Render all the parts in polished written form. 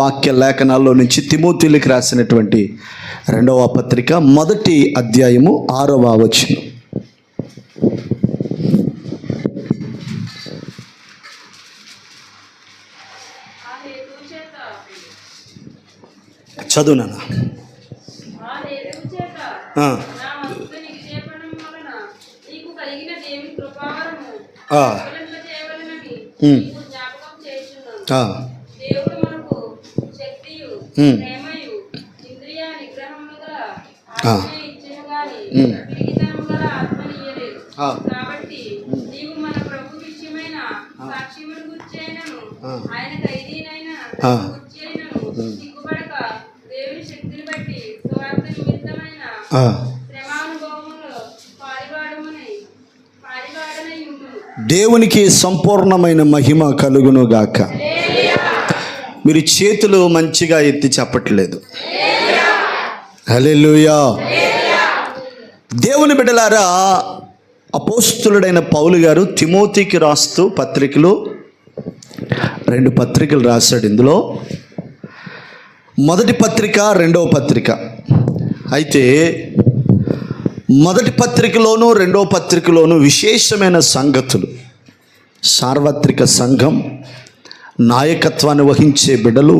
వాక్య లేఖనాల్లో నుంచి తిమోతిలకు రాసినటువంటి 2వ పత్రిక 1వ అధ్యాయము 6వ వచనం. చదువు నాన్న. దేవునికి సంపూర్ణమైన మహిమ కలుగును గాక. మీరు చేతులు మంచిగా ఎత్తి చెప్పట్లేదు. హల్లెలూయా. దేవుని బిడ్డలారా, అపోస్తులుడైన పౌలు గారు తిమోతికి రాస్తూ పత్రికలు 2 పత్రికలు రాశాడు. ఇందులో మొదటి పత్రిక, 2వ పత్రిక. అయితే మొదటి పత్రికలోను 2వ పత్రికలోను విశేషమైన సంగతులు, సార్వత్రిక సంఘం, నాయకత్వాన్ని వహించే బిడ్డలు,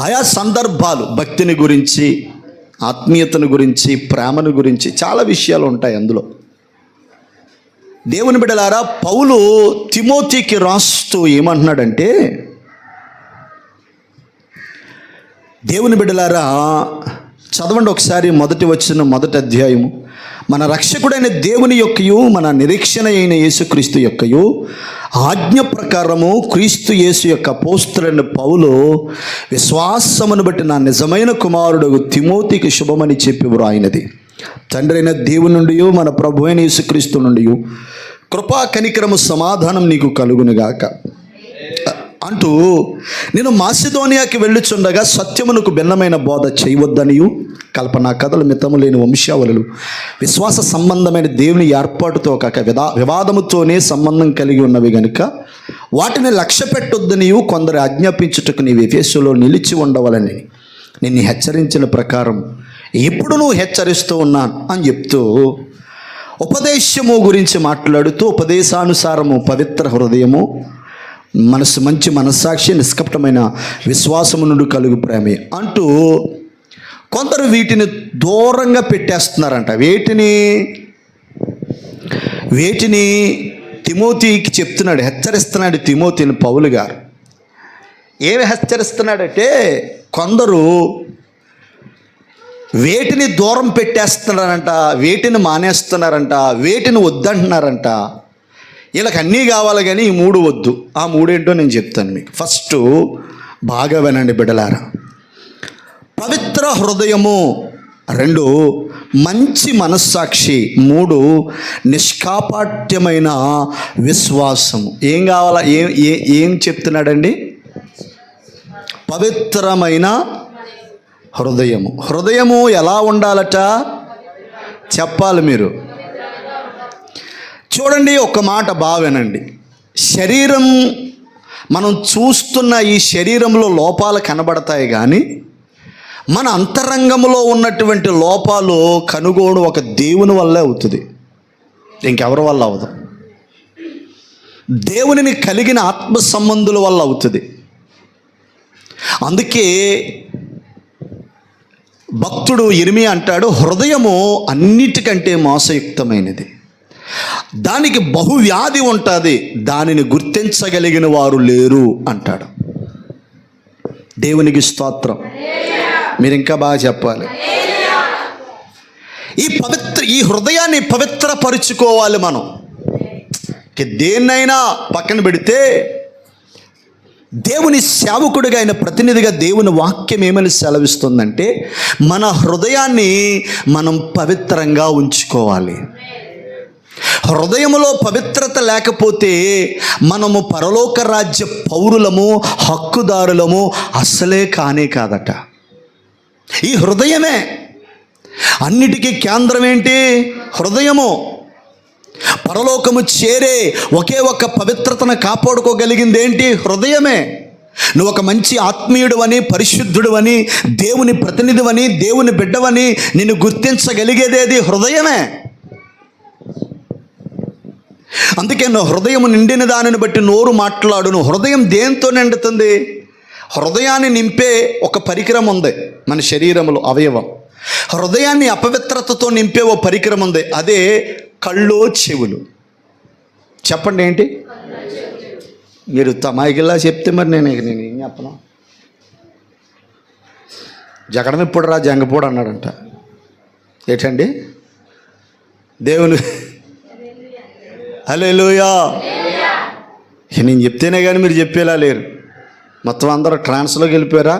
ఆయా సందర్భాలు, భక్తిని గురించి, ఆత్మీయతను గురించి, ప్రేమను గురించి చాలా విషయాలు ఉంటాయి అందులో. దేవుని బిడ్డలారా, పౌలు తిమోతికి రాస్తూ ఏమంటున్నాడంటే, దేవుని బిడ్డలారా చదవండి ఒకసారి. మొదటి వచనం, 1వ అధ్యాయము. మన రక్షకుడైన దేవుని యొక్కయు మన నిరీక్షణ అయిన యేసుక్రీస్తు యొక్కయు ఆజ్ఞ ప్రకారము క్రీస్తు యేసు యొక్క అపోస్తలుడైన పౌలు విశ్వాసమును బట్టి నా నిజమైన కుమారుడు తిమోతికి శుభమని చెప్పి వ్రాయినది. తండ్రి అయిన దేవుని నుండి మన ప్రభు అయిన యేసుక్రీస్తు నుండి కృపా కనికరము సమాధానం నీకు కలుగునుగాక అంటూ, నేను మాసిదోనియాకి వెళ్ళుచుండగా సత్యమునకు భిన్నమైన బోధ చేయవద్దనియు, కల్పనా కథలు, మితము లేని వంశావళులు, విశ్వాస సంబంధమైన దేవుని ఏర్పాటుతో కాక వివాదముతోనే సంబంధం కలిగి ఉన్నవి గనుక వాటిని లక్ష్య పెట్టొద్దనియు కొందరు ఆజ్ఞాపించుటకు నీవు ఎఫెసులో నిలిచి ఉండవలని నిన్ను హెచ్చరించిన ప్రకారం ఎప్పుడు నువ్వు హెచ్చరిస్తూ ఉన్నాను అని చెప్తూ, ఉపదేశము గురించి మాట్లాడుతూ, ఉపదేశానుసారము పవిత్ర హృదయము, మనసు, మంచి మనస్సాక్షి, నిష్కపటమైన విశ్వాసము నుండి కలుగు ప్రేమే అంటూ కొందరు వీటిని దూరంగా పెట్టేస్తున్నారంట. వేటిని తిమోతికి చెప్తున్నాడు, హెచ్చరిస్తున్నాడు తిమోతిని పౌలు గారు. ఏమి హెచ్చరిస్తున్నాడంటే, కొందరు వేటిని దూరం పెట్టేస్తున్నారంట, వేటిని మానేస్తున్నారంట, వేటిని వద్దంటున్నారంట. వీళ్ళకి అన్నీ కావాలి కానీ ఈ 3 వద్దు. ఆ 3 ఏంటో నేను చెప్తాను మీకు. ఫస్ట్ బాగా వినండి బిడ్డలారా. పవిత్ర హృదయము, 2 మంచి మనస్సాక్షి, 3 నిష్కాపాట్యమైన విశ్వాసము. ఏం కావాలా? ఏం చెప్తున్నాడండి? పవిత్రమైన హృదయము. హృదయము ఎలా ఉండాలట చెప్పాలి మీరు. చూడండి, ఒక మాట బాగా వినండి. శరీరం, మనం చూస్తున్న ఈ శరీరంలో లోపాలు కనబడతాయి కానీ మన అంతరంగంలో ఉన్నటువంటి లోపాలు కనుగోడు ఒక దేవుని వల్లే అవుతుంది, ఇంకెవరి వల్ల అవదు. దేవునిని కలిగిన ఆత్మ సంబంధుల వల్ల అవుతుంది. అందుకే భక్తుడు ఇర్మియా అంటాడు, హృదయము అన్నిటికంటే మోసయుక్తమైనది, దానికి బహువ్యాధి ఉంటుంది, దానిని గుర్తించగలిగిన వారు లేరు అంటాడు. దేవునికి స్తోత్రం. మీరు ఇంకా బాగా చెప్పాలి. ఈ హృదయాన్ని పవిత్రపరుచుకోవాలి మనం. దేన్నైనా పక్కన పెడితే దేవుని సేవకుడిగా, ఆయన ప్రతినిధిగా దేవుని వాక్యం ఏమని సెలవిస్తుందంటే, మన హృదయాన్ని మనం పవిత్రంగా ఉంచుకోవాలి. హృదయములో పవిత్రత లేకపోతే మనము పరలోక రాజ్య పౌరులము, హక్కుదారులము అసలే కానే కాదట. ఈ హృదయమే అన్నిటికీ కేంద్రం. ఏంటి? హృదయము. పరలోకము చేరే ఒకే ఒక్క పవిత్రతను కాపాడుకోగలిగింది ఏంటి? హృదయమే. నువ్వు ఒక మంచి ఆత్మీయుడువని, పరిశుద్ధుడువని, దేవుని ప్రతినిధివని, దేవుని బిడ్డవని నిన్ను గుర్తించగలిగేదేది హృదయమే. అందుకే నువ్వు హృదయం నిండిన దానిని బట్టి నోరు మాట్లాడును. హృదయం దేంతో నిండుతుంది? హృదయాన్ని నింపే ఒక పరికరం ఉంది మన శరీరంలో, అవయవం. హృదయాన్ని అపవిత్రతతో నింపే ఓ పరికరం ఉంది, అదే కళ్ళు, చెవులు. చెప్పండి ఏంటి? మీరు తమాయికిలా చెప్తే మరి నేను ఏం చెప్పను? జగడం ఇప్పుడు రా జంగపోడు అన్నాడంట. ఏంటండి? దేవుని హల్లెలూయా. నేను చెప్తేనే కానీ మీరు చెప్పేలా లేరు. మొత్తం అందరూ ట్రాన్స్లోకి వెళ్ళిపోయారా?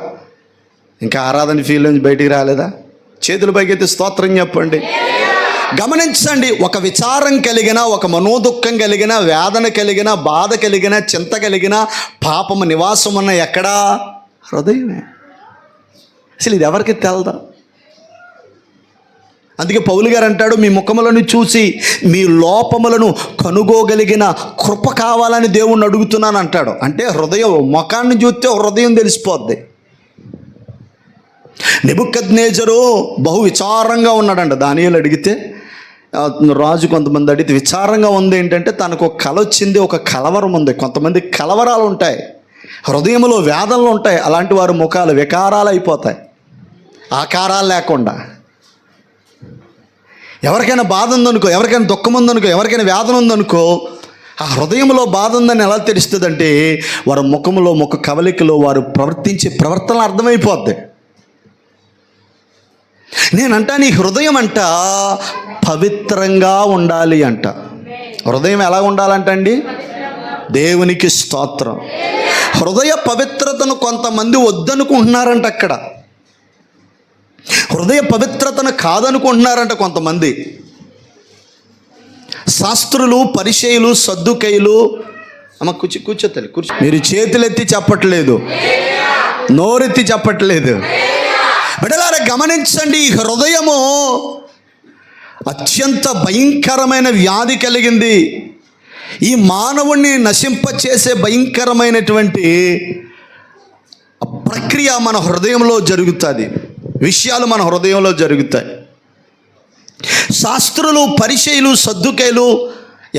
ఇంకా ఆరాధన ఫీల్ నుంచి బయటికి రాలేదా? చేతుల పైకెత్తి స్తోత్రం చెప్పండి. గమనించండి, ఒక విచారం కలిగిన, ఒక మనోదుఖం కలిగిన, వేదన కలిగిన, బాధ కలిగిన, చింత కలిగిన, పాపము నివాసం ఉన్న ఎక్కడా? హృదయమే. అసలు ఇది ఎవరికి తెలదా? అందుకే పౌలు గారు అంటాడు, మీ ముఖములను చూసి మీ లోపములను కనుగోగలిగిన కృప కావాలని దేవుణ్ణి అడుగుతున్నాను అంటాడు. అంటే హృదయం, ముఖాన్ని చూస్తే హృదయం తెలిసిపోద్ది. నెబుకద్నెజరు బహు విచారంగా ఉన్నాడంట. దానియేలు అడిగితే, రాజు కొంతమంది అడిగితే విచారంగా ఉంది ఏంటంటే, తనకు ఒక కల వచ్చింది, ఒక కలవరం ఉంది. కొంతమంది కలవరాలు ఉంటాయి, హృదయంలో వేదనలు ఉంటాయి. అలాంటి వారి ముఖాలు వికారాలు అయిపోతాయి, ఆకారాలు లేకుండా. ఎవరికైనా బాధ ఉందనుకో, ఎవరికైనా దుఃఖం ఉందనుకో, ఎవరికైనా వేదన ఉందనుకో, ఆ హృదయంలో బాధ ఉందని ఎలా తెలుస్తుందంటే, వారి ముఖంలో, ముఖ కవలికలో వారు ప్రవర్తించే ప్రవర్తన అర్థమైపోద్ది. నేనంటా నీ హృదయం అంట పవిత్రంగా ఉండాలి అంట. హృదయం ఎలా ఉండాలంట అండి? దేవునికి స్తోత్రం. హృదయ పవిత్రతను కొంతమంది వద్దనుకుంటున్నారంట. అక్కడ హృదయ పవిత్రతను కాదనుకుంటున్నారంట కొంతమంది. శాస్త్రులు, పరిసయ్యులు, సద్దుకయ్యులు. అమ్మ కూర్చోతలే, కూర్చో. మీరు చేతులెత్తి చెప్పట్లేదు, నోరెత్తి చెప్పట్లేదు. బిడ్డలారా గమనించండి, ఈ హృదయము అత్యంత భయంకరమైన వ్యాధి కలిగింది. ఈ మానవుణ్ణి నశింపచేసే భయంకరమైనటువంటి ప్రక్రియ మన హృదయంలో జరుగుతుంది. విషయాలు మన హృదయంలో జరుగుతాయి. శాస్త్రులు, పరిసయ్యులు, సద్దుకయ్యులు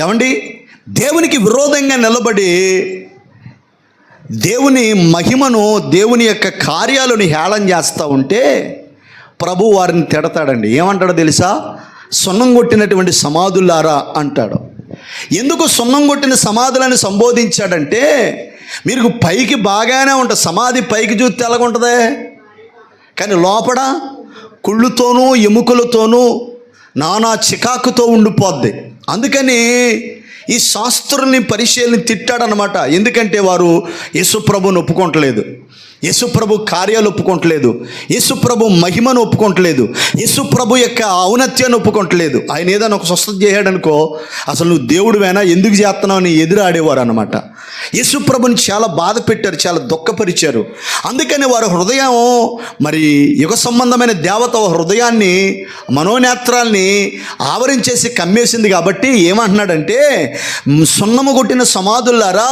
ఏమండి దేవునికి విరోధంగా నిలబడి దేవుని మహిమను, దేవుని యొక్క కార్యాలను హేళన చేస్తూ ఉంటే ప్రభు వారిని తిడతాడండి. ఏమంటాడో తెలుసా? సున్నం కొట్టినటువంటి సమాధులారా అంటాడు. ఎందుకు సున్నం కొట్టిన సమాధులని సంబోధించాడంటే, మీరు పైకి బాగానే ఉంటుంది, సమాధి పైకి చూస్తే ఎలాగుంటుంది, కానీ లోపల కుళ్ళుతోనూ ఎముకలతోనూ నానా చికాకుతో ఉండిపోద్ది. అందుకని ఈ శాస్త్రుల్ని, పరిచయాల్ని తిట్టాడనమాట. ఎందుకంటే వారు యేసుప్రభుని ఒప్పుకోవట్లేదు, యేసుప్రభు కార్యాలు ఒప్పుకోవట్లేదు, యేసుప్రభు మహిమను ఒప్పుకోవట్లేదు, యేసుప్రభు యొక్క ఔన్నత్యాన్ని ఒప్పుకోవట్లేదు. ఆయన ఏదైనా ఒక స్వస్థత చేశాడనుకో, అసలు నువ్వు దేవుడివేనా, ఎందుకు చేస్తున్నావు అని ఎదురాడేవారు అనమాట. యేసుప్రభుని చాలా బాధ పెట్టారు, చాలా దుఃఖపరిచారు. అందుకని వారి హృదయం, మరి యుగ సంబంధమైన దేవత హృదయాన్ని, మనోనేత్రాల్ని ఆవరించేసి కమ్మేసింది. కాబట్టి ఏమంటున్నాడంటే, సున్నము కొట్టిన సమాధులారా,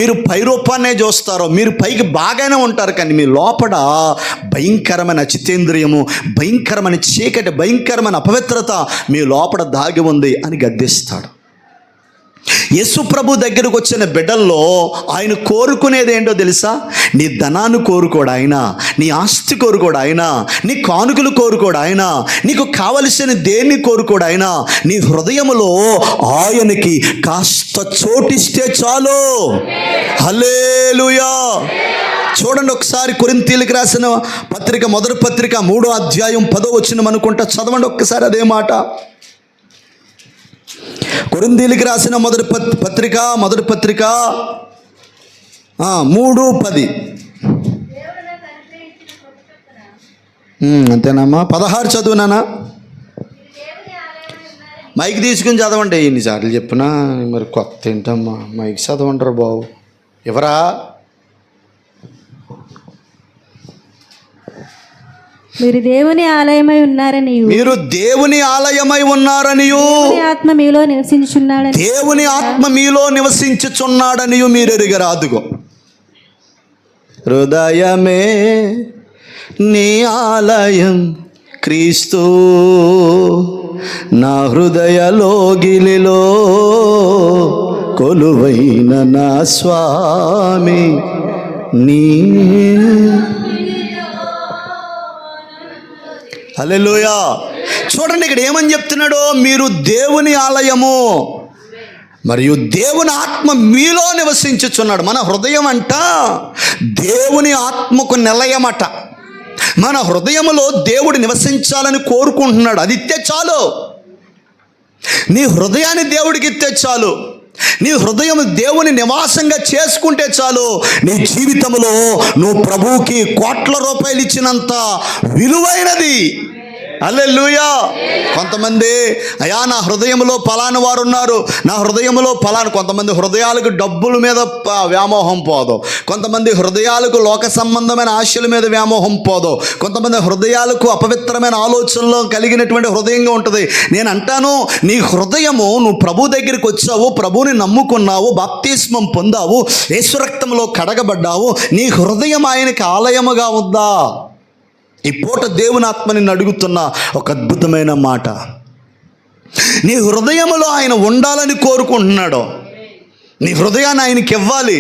మీరు పై రూపాన్నే చూస్తారో, మీరు పైకి బాగానే ఉంటారు, కానీ మీ లోపల భయంకరమైన అచితేంద్రియము, భయంకరమైన చీకటి, భయంకరమైన అపవిత్రత మీ లోపల దాగి ఉంది అని గద్దిస్తాడు. యేసు ప్రభు దగ్గరకు వచ్చిన బిడ్డల్లో ఆయన కోరుకునేది ఏంటో తెలుసా? నీ ధనాన్ని కోరుకోడు ఆయన, నీ ఆస్తి కోరుకోడు ఆయన, నీ కానుకలు కోరుకోడు ఆయన, నీకు కావలసిన దేన్ని కోరుకోడు ఆయన. నీ హృదయములో ఆయనకి కాస్త చోటిస్తే చాలు. హల్లెలూయా. చూడండి ఒకసారి, కొరింథీయులకు రాసిన పత్రిక, మొదటి పత్రిక 3వ అధ్యాయం 10వ వచనం అనుకుంటా, చదవండి ఒక్కసారి అదే మాట. కొరింథీయులకు రాసిన మొదటి పత్రిక 3:10. అంతేనమ్మా? 16 చదువునానా? మైక్ తీసుకుని చదవండి. ఎన్నిసార్లు చెప్పినా మరి కొత్త ఏంటమ్మా, మైక్ చదవంటారు బాబు. ఎవరా? మీరు దేవుని ఆలయమై ఉన్నారని, మీరు దేవుని ఆలయమై ఉన్నారనియు, ఆత్మ మీలో నివసించుచున్నాడని, దేవుని ఆత్మ మీలో నివసించుచున్నాడనియు మీరు ఎరుగరా. అదుగో హృదయమే నీ ఆలయం క్రీస్తు, నా హృదయ లోగిలిలో కొలువైన నా స్వామి నీ. హల్లెలూయా. చూడండి ఇక్కడ ఏమని చెప్తున్నాడో, మీరు దేవుని ఆలయము మరియు దేవుని ఆత్మ మీలో నివసించుచున్నాడు. మన హృదయం అంట దేవుని ఆత్మకు నిలయమట. మన హృదయములో దేవుడు నివసించాలని కోరుకుంటున్నాడు. అది ఇస్తే చాలు. నీ హృదయాన్ని దేవుడికి ఇస్తే చాలు. నీ హృదయం దేవుని నివాసంగా చేసుకుంటే చాలు. నీ జీవితంలో నువ్వు ప్రభువుకి కోట్ల రూపాయలు ఇచ్చినంత విలువైనది. హల్లెలూయా. కొంతమంది అయా నా హృదయంలో పలానా వారు ఉన్నారు, నా హృదయంలో పలానా. కొంతమంది హృదయాలకు డబ్బుల మీద వ్యామోహం పోదు, కొంతమంది హృదయాలకు లోక సంబంధమైన ఆశల మీద వ్యామోహం పోదు, కొంతమంది హృదయాలకు అపవిత్రమైన ఆలోచనలు కలిగినటువంటి హృదయంగా ఉంటుంది. నేను అంటాను, నీ హృదయము, నువ్వు ప్రభు దగ్గరికి వచ్చావు, ప్రభువుని నమ్ముకున్నావు, బాప్తిస్మం పొందావు, యేసు రక్తంలో కడగబడ్డావు, నీ హృదయం ఆయనకి ఆలయముగా ఉందా? ఈ పూట దేవుని ఆత్మ నిన్ను అడుగుతున్న ఒక అద్భుతమైన మాట. నీ హృదయంలో ఆయన ఉండాలని కోరుకుంటున్నాడు. నీ హృదయాన్ని ఆయనకి ఇవ్వాలి.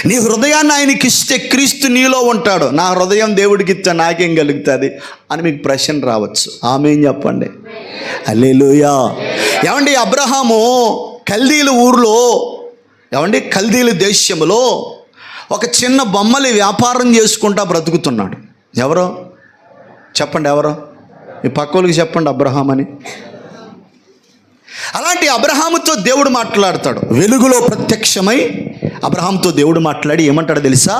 నీ హృదయాన్ని ఆయనకి ఇస్తే క్రీస్తు నీలో ఉంటాడు. నా హృదయం దేవుడికి ఇస్తే నాకేం కలుగుతుంది అని మీకు ప్రశ్న రావచ్చు. ఆమేన్ చెప్పండి. హల్లెలూయా. ఏమండి, అబ్రహాము కల్దీల ఊరిలో, ఏమండి కల్దీల దేశంలో ఒక చిన్న బొమ్మలి వ్యాపారం చేసుకుంటా బ్రతుకుతున్నాడు. ఎవరో చెప్పండి, ఎవరో మీ పక్కోళ్ళకి చెప్పండి, అబ్రహాం అని. అలాంటి అబ్రహాముతో దేవుడు మాట్లాడతాడు. వెలుగులో ప్రత్యక్షమై అబ్రహాంతో దేవుడు మాట్లాడి ఏమంటాడు తెలుసా?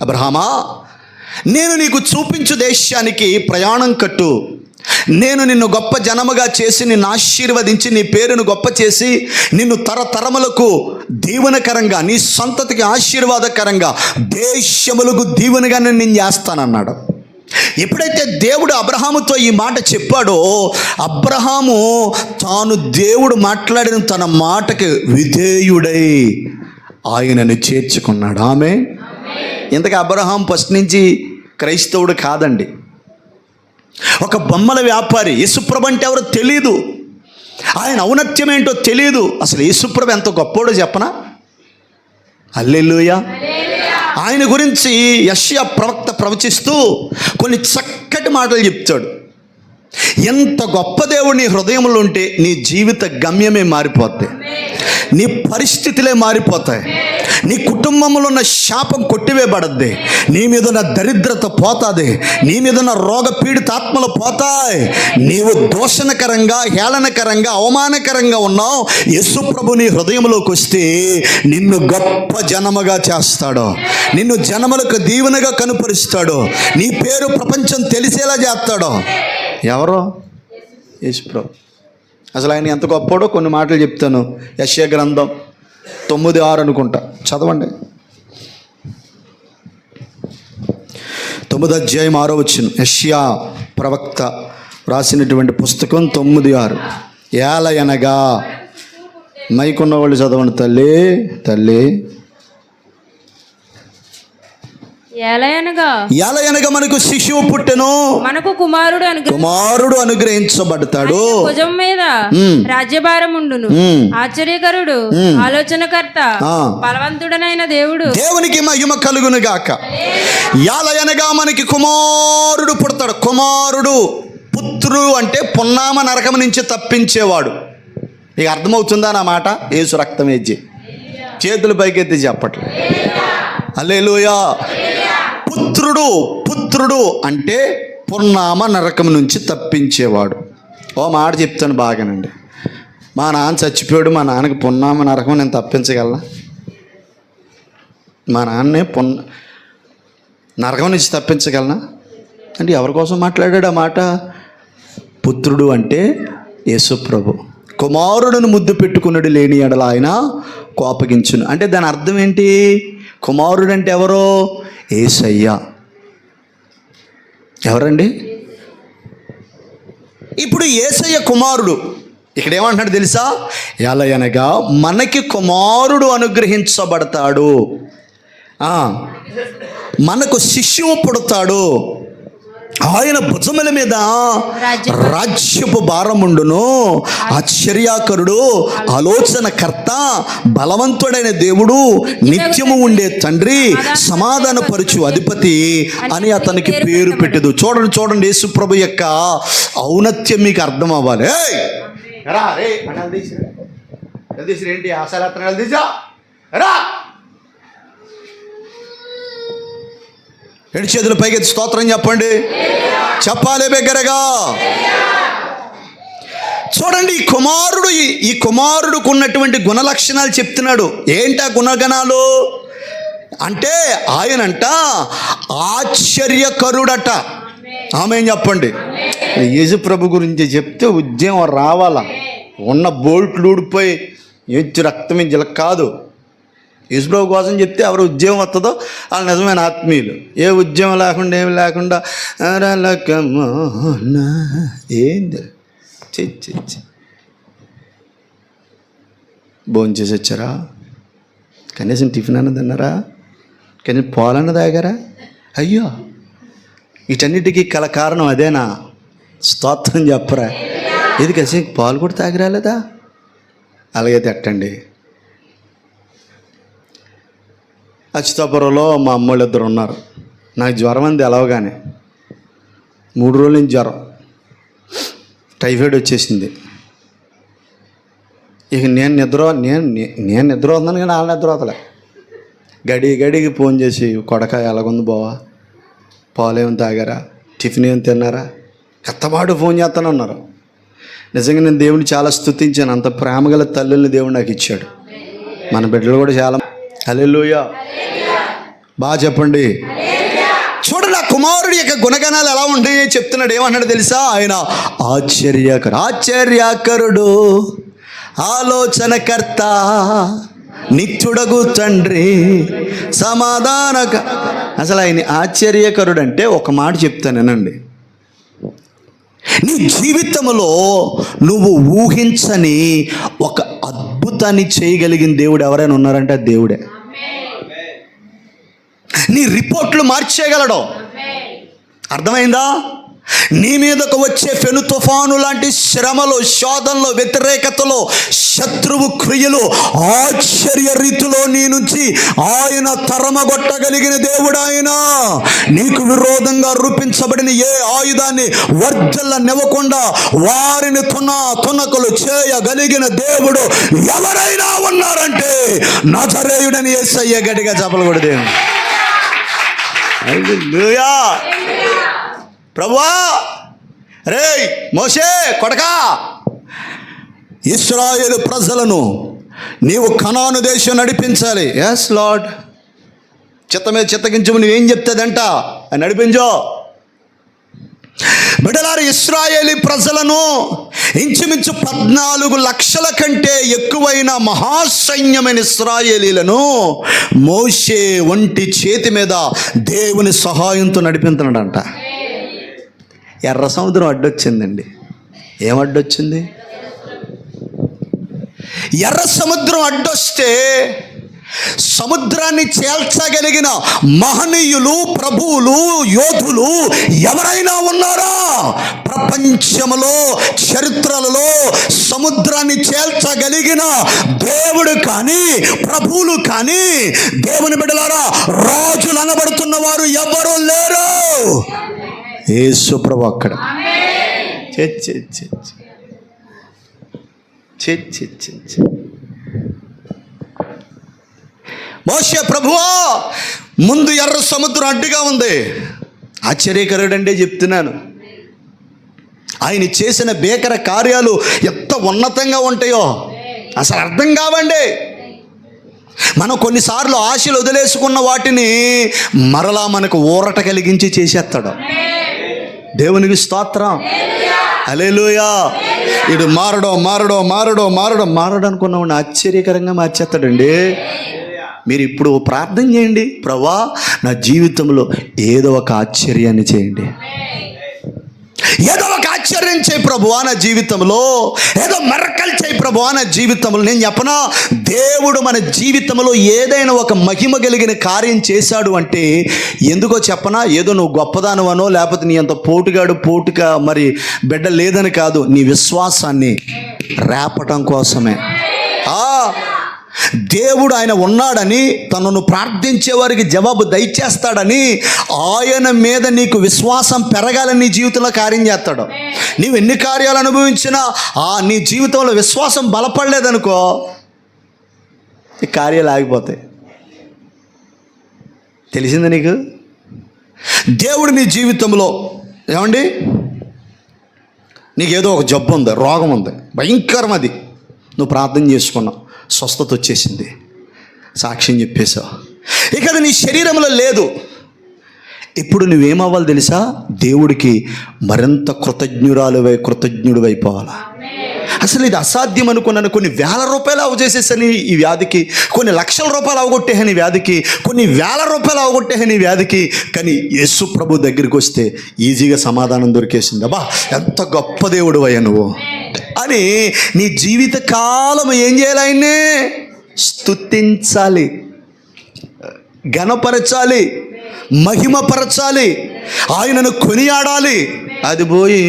అబ్రహామా, నేను నీకు చూపించు దేశానికి ప్రయాణం కట్టు. నేను నిన్ను గొప్ప జనముగా చేసి నిన్ను ఆశీర్వదించి నీ పేరును గొప్ప చేసి నిన్ను తరతరములకు దీవెనకరంగా, నీ సంతతికి ఆశీర్వాదకరంగా, దేశములకు దీవెనగా నేను చేస్తానన్నాడు. ఎప్పుడైతే దేవుడు అబ్రహాముతో ఈ మాట చెప్పాడో, అబ్రహాము తాను దేవుడు మాట్లాడిన తన మాటకి విధేయుడై ఆయనను చేర్చుకున్నాడు. ఆమె ఇంతగా అబ్రహాం ఫస్ట్ నుంచి క్రైస్తవుడు కాదండి, ఒక బొమ్మల వ్యాపారి. యేసుప్రభు అంటే ఎవరో తెలియదు, ఆయన ఔన్నత్యం ఏంటో తెలియదు. అసలు యేసుప్రభు ఎంత గొప్పోడో చెప్పనా? హల్లెలూయా. ఆయన గురించి యెషయా ప్రవక్త ప్రవచిస్తూ కొన్ని చక్కటి మాటలు చెప్తాడు. ఎంత గొప్ప దేవుడు నీ హృదయంలో ఉంటే నీ జీవిత గమ్యమే మారిపోతాయి, నీ పరిస్థితులే మారిపోతాయి, నీ కుటుంబంలో ఉన్న శాపం కొట్టివేయబడద్ది, నీ మీద ఉన్న దరిద్రత పోతుంది, నీ మీద ఉన్న రోగ పీడిత ఆత్మలు పోతాయి. నీవు దోషణకరంగా, హేళనకరంగా, అవమానకరంగా ఉన్నావు. యేసు ప్రభు నీ హృదయంలోకి వస్తే నిన్ను గొప్ప జనముగా చేస్తాడు, నిన్ను జనములకు దీవెనగా కనుపరుస్తాడు, నీ పేరు ప్రపంచం తెలిసేలా చేస్తాడు. ఎవరో? యేసు ప్రభు. అసలు ఆయన ఎంత గొప్పడో కొన్ని మాటలు చెప్తాను. యెషయా గ్రంథం 9:6 అనుకుంటా, చదవండి. 9వ అధ్యాయం 6వ వచనం, యెషయా ప్రవక్త రాసినటువంటి పుస్తకం 9:6. ఏలయనగా, మైకున్న వాళ్ళు చదవండి. తల్లి ఏలయనగా మనకు శిశువు పుట్టెను, మనకు కుమారుడు అనుగ్రహించబడతాడు, భుజం మీద రాజ్యభారం ఉండును, ఆశ్చర్యకరుడు, ఆలోచనకర్త, బలవంతుడనైన దేవుడు. దేవునికి మహిమ కలుగును గాక. ఏలయనగా మనకి కుమారుడు పుడతాడు. కుమారుడు, పుత్రుడు అంటే పున్నామ నరకం నుంచి తప్పించేవాడు. మీకు అర్థమవుతుందా నా మాట? యేసు రక్తం ఎజ్జి చేతులు పైకెత్తి చెప్పట్లేదు. హల్లెలూయా. పుత్రుడు అంటే పున్నామ నరకం నుంచి తప్పించేవాడు. ఓ మాట చెప్తాను బాగానండి. మా నాన్న చచ్చిపోయాడు, మా నాన్నకి పున్నామ నరకం నేను తప్పించగలనా? మా నాన్నే నరకం నుంచి తప్పించగలనా అంటే ఎవరి కోసం మాట్లాడాడు ఆ మాట? పుత్రుడు అంటే యేసు ప్రభు. కుమారుడును ముద్దు పెట్టుకున్నాడు లేని ఎడల ఆయన కోపగించును అంటే దాని అర్థం ఏంటి? కుమారుడు అంటే ఎవరో? యేసయ్య. ఎవరండి? ఇప్పుడు యేసయ్య కుమారుడు. ఇక్కడ ఏమంటున్నాడు తెలుసా? ఎలయనగా మనకి కుమారుడు అనుగ్రహించబడతాడు మనకు శిష్యువు పుడతాడు, ఆయన భుజముల మీద రాజ్యపు భారముండును. ఆశ్చర్యాకరుడు, ఆలోచనకర్త, బలవంతుడైన దేవుడు, నిత్యము ఉండే తండ్రి, సమాధానపరచు అధిపతి అని అతనికి పేరు పెట్టదు. చూడండి యేసు ప్రభు యొక్క ఔన్నత్యం మీకు అర్థం అవ్వాలి. ఏంటి ఆశాలత్నాలు తీసా రా, ఎడి చేతుల పైకి స్తోత్రం చెప్పండి, చెప్పాలి బిగ్గరగా. చూడండి, ఈ కుమారుడుకు ఉన్నటువంటి గుణలక్షణాలు చెప్తున్నాడు. ఏంటా గుణగణాలు అంటే, ఆయనంట ఆశ్చర్యకరుడట. ఆమేన్ చెప్పండి. యేసు ప్రభు గురించి చెప్తే ఉద్యమం రావాలా, ఉన్న బోల్ట్లు ఊడిపోయి ఎచ్చు రక్తం జిలక కాదు. యేసుప్రభు కోసం చెప్తే ఎవరు ఉద్యమం వస్తుందో వాళ్ళు నిజమైన ఆత్మీయులు. ఏ ఉద్యమం లేకుండా ఏమి లేకుండా ఏంది భోజనం చేసి వచ్చారా, కనీసం టిఫిన్ అన్న తిన్నారా, కనీసం పాలన్న తాగారా? అయ్యో, వీటన్నిటికీ కల కారణం అదేనా? స్తోత్రం చెప్పరా. ఇది కలిసి పాలు కూడా తాగిరాలేదా? అలాగైతే ఎట్టండి. అచ్యుతాపురంలో మా అమ్మోళ్ళు ఇద్దరు ఉన్నారు. నాకు జ్వరం అంది ఎలవగానే 3 రోజుల నుంచి జ్వరం, టైఫాయిడ్ వచ్చేసింది. ఇక నేను నిద్ర అవుతున్నాను కానీ వాళ్ళ నిద్ర అవుతలే. గడికి ఫోన్ చేసి, కొడక ఎలాగుంది బావా, పాలేమని తాగారా, టిఫిన్ ఏమి తిన్నారా, కత్తబాటు ఫోన్ చేస్తానన్నారు. నిజంగా నేను దేవుని చాలా స్తుతించాను. అంత ప్రేమగల తల్లుల్ని దేవుడు నాకు ఇచ్చాడు. మన బిడ్డలు కూడా చాలా. హల్లెలూయా, బాగా చెప్పండి. చూడండి, ఆ కుమారుడి యొక్క గుణగణాలు ఎలా ఉంటాయో చెప్తున్నాడు. ఏమన్నాడు తెలుసా? ఆయన ఆశ్చర్యకరుడు, ఆలోచనకర్త, నిత్యుడగు తండ్రి, సమాధానక. అసలు ఆయన ఆశ్చర్యకరుడు అంటే ఒక మాట చెప్తాను వినండి. నీ జీవితంలో నువ్వు ఊహించని ఒక అద్భుతాన్ని చేయగలిగిన దేవుడు ఎవరైనా ఉన్నారంటే అది దేవుడే. నీ రిపోర్ట్లు మార్చేయగలడు. అర్థమైందా? నీ మీదకు వచ్చే పెను తుఫాను లాంటి శ్రమలు, శోధనలు, వ్యతిరేకతలు, శత్రువు క్రియలు ఆశ్చర్య రీతిలో నీ నుంచి ఆయన తరమగొట్టగలిగిన దేవుడు ఆయన. నీకు విరోధంగా రూపించబడిన ఏ ఆయుధాన్ని వర్జల్లనివ్వకుండా వారిని తునకలు చేయగలిగిన దేవుడు ఎవరైనా ఉన్నారంటే నజరేయుడని యేసయ్య. గట్టిగా చెప్పలు కూడా దేవుడు. హల్లెలూయా. ప్రభువా, రే మోషే కొడకా, ఇశ్రాయేలు ప్రజలను నీవు కనాను దేశం నడిపించాలి. ఎస్ లార్డ్, చిత్తగించు, నువ్వేం చెప్తాదంట నడిపించో. బిడ్డలారా, ఇశ్రాయేలీ ప్రజలను ఇంచుమించు 14 లక్షల కంటే ఎక్కువైన మహాసైన్యమైన ఇశ్రాయేలీలను మోషే ఒంటి చేతి మీద దేవుని సహాయంతో నడిపించాడంట. ఎర్ర సముద్రం అడ్డొచ్చిందండి. ఏమడ్డొచ్చింది? ఎర్ర సముద్రం అడ్డొస్తే సముద్రాన్ని చేల్చగలిగిన మహనీయులు, ప్రభువులు, యోధులు ఎవరైనా ఉన్నారా ప్రపంచంలో? చరిత్రలలో సముద్రాన్ని చేల్చగలిగిన దేవుడు కానీ, ప్రభువులు కానీ, దేవుని బిడ్డలారా, రాజులు అనబడుతున్న వారు ఎవరూ లేరు. యేసు ప్రభు అక్కడ. మోషే ప్రభువా, ముందు ఎర్ర సముద్రం అడ్డుగా ఉంది. ఆశ్చర్యకరుడంటే చెప్తున్నాను. ఆయన చేసిన భీకర కార్యాలు ఎంత ఉన్నతంగా ఉంటాయో అసలు అర్థం కావండి. మనం కొన్నిసార్లు ఆశలు వదిలేసుకున్న వాటిని మరలా మనకు ఊరట కలిగించి చేసేస్తాడు. దేవునికి స్తోత్రం. హల్లెలూయా. ఇడు మారడం అనుకున్నామని ఆశ్చర్యకరంగా మార్చేస్తాడండి. మీరు ఇప్పుడు ప్రార్థన చేయండి, ప్రభువా నా జీవితంలో ఏదో ఒక ఆశ్చర్యాన్ని చేయండి, ఏదో ఒక ఆశ్చర్యం చేయి ప్రభువా నా జీవితంలో, ఏదో మిరకల్ చేయి ప్రభువా నా జీవితంలో. నేను చెప్పనా, దేవుడు మన జీవితంలో ఏదైనా ఒక మహిమ కలిగిన కార్యం చేశాడు అంటే ఎందుకో చెప్పనా, ఏదో నువ్వు గొప్పదానవనో లేకపోతే నీ అంత పోటుగా మరి బిడ్డ లేదని కాదు, నీ విశ్వాసాన్ని రేపటం కోసమే. దేవుడు ఆయన ఉన్నాడని, తనను ప్రార్థించే వారికి జవాబు దయచేస్తాడని, ఆయన మీద నీకు విశ్వాసం పెరగాలని నీ జీవితంలో కార్యం చేస్తాడు. నీవు ఎన్ని కార్యాలు అనుభవించినా నీ జీవితంలో విశ్వాసం బలపడలేదనుకో, ఈ కార్యాలు ఆగిపోతాయి. తెలిసింది నీకు? దేవుడు నీ జీవితంలో ఏమండి, నీకేదో ఒక జబ్బు ఉంది, రోగం ఉంది, భయంకరం, అది నువ్వు ప్రార్థన చేసుకున్నావు, స్వస్థత వచ్చేసింది, సాక్ష్యం చెప్పేశావు, ఇక అది నీ శరీరంలో లేదు. ఇప్పుడు నువ్వేమవ్వాలి తెలుసా? దేవుడికి మరింత కృతజ్ఞుడు అయిపోవాలా. అసలు ఇది అసాధ్యం అనుకున్నాను. కొన్ని వేల రూపాయలు అవచేసేసని ఈ వ్యాధికి, కొన్ని లక్షల రూపాయలు అవగొట్టేహని వ్యాధికి, కొన్ని వేల రూపాయలు అవగొట్టేహని వ్యాధికి, కానీ యేసు ప్రభు దగ్గరికి వస్తే ఈజీగా సమాధానం దొరికేసింది. అబ్బా ఎంత గొప్ప దేవుడు అయ్యా నువ్వు అని నీ జీవిత కాలం ఏం చేయాలి? ఆయన్నే స్తుతించాలి, ఘనపరచాలి, మహిమపరచాలి, ఆయనను కొనియాడాలి. అది పోయి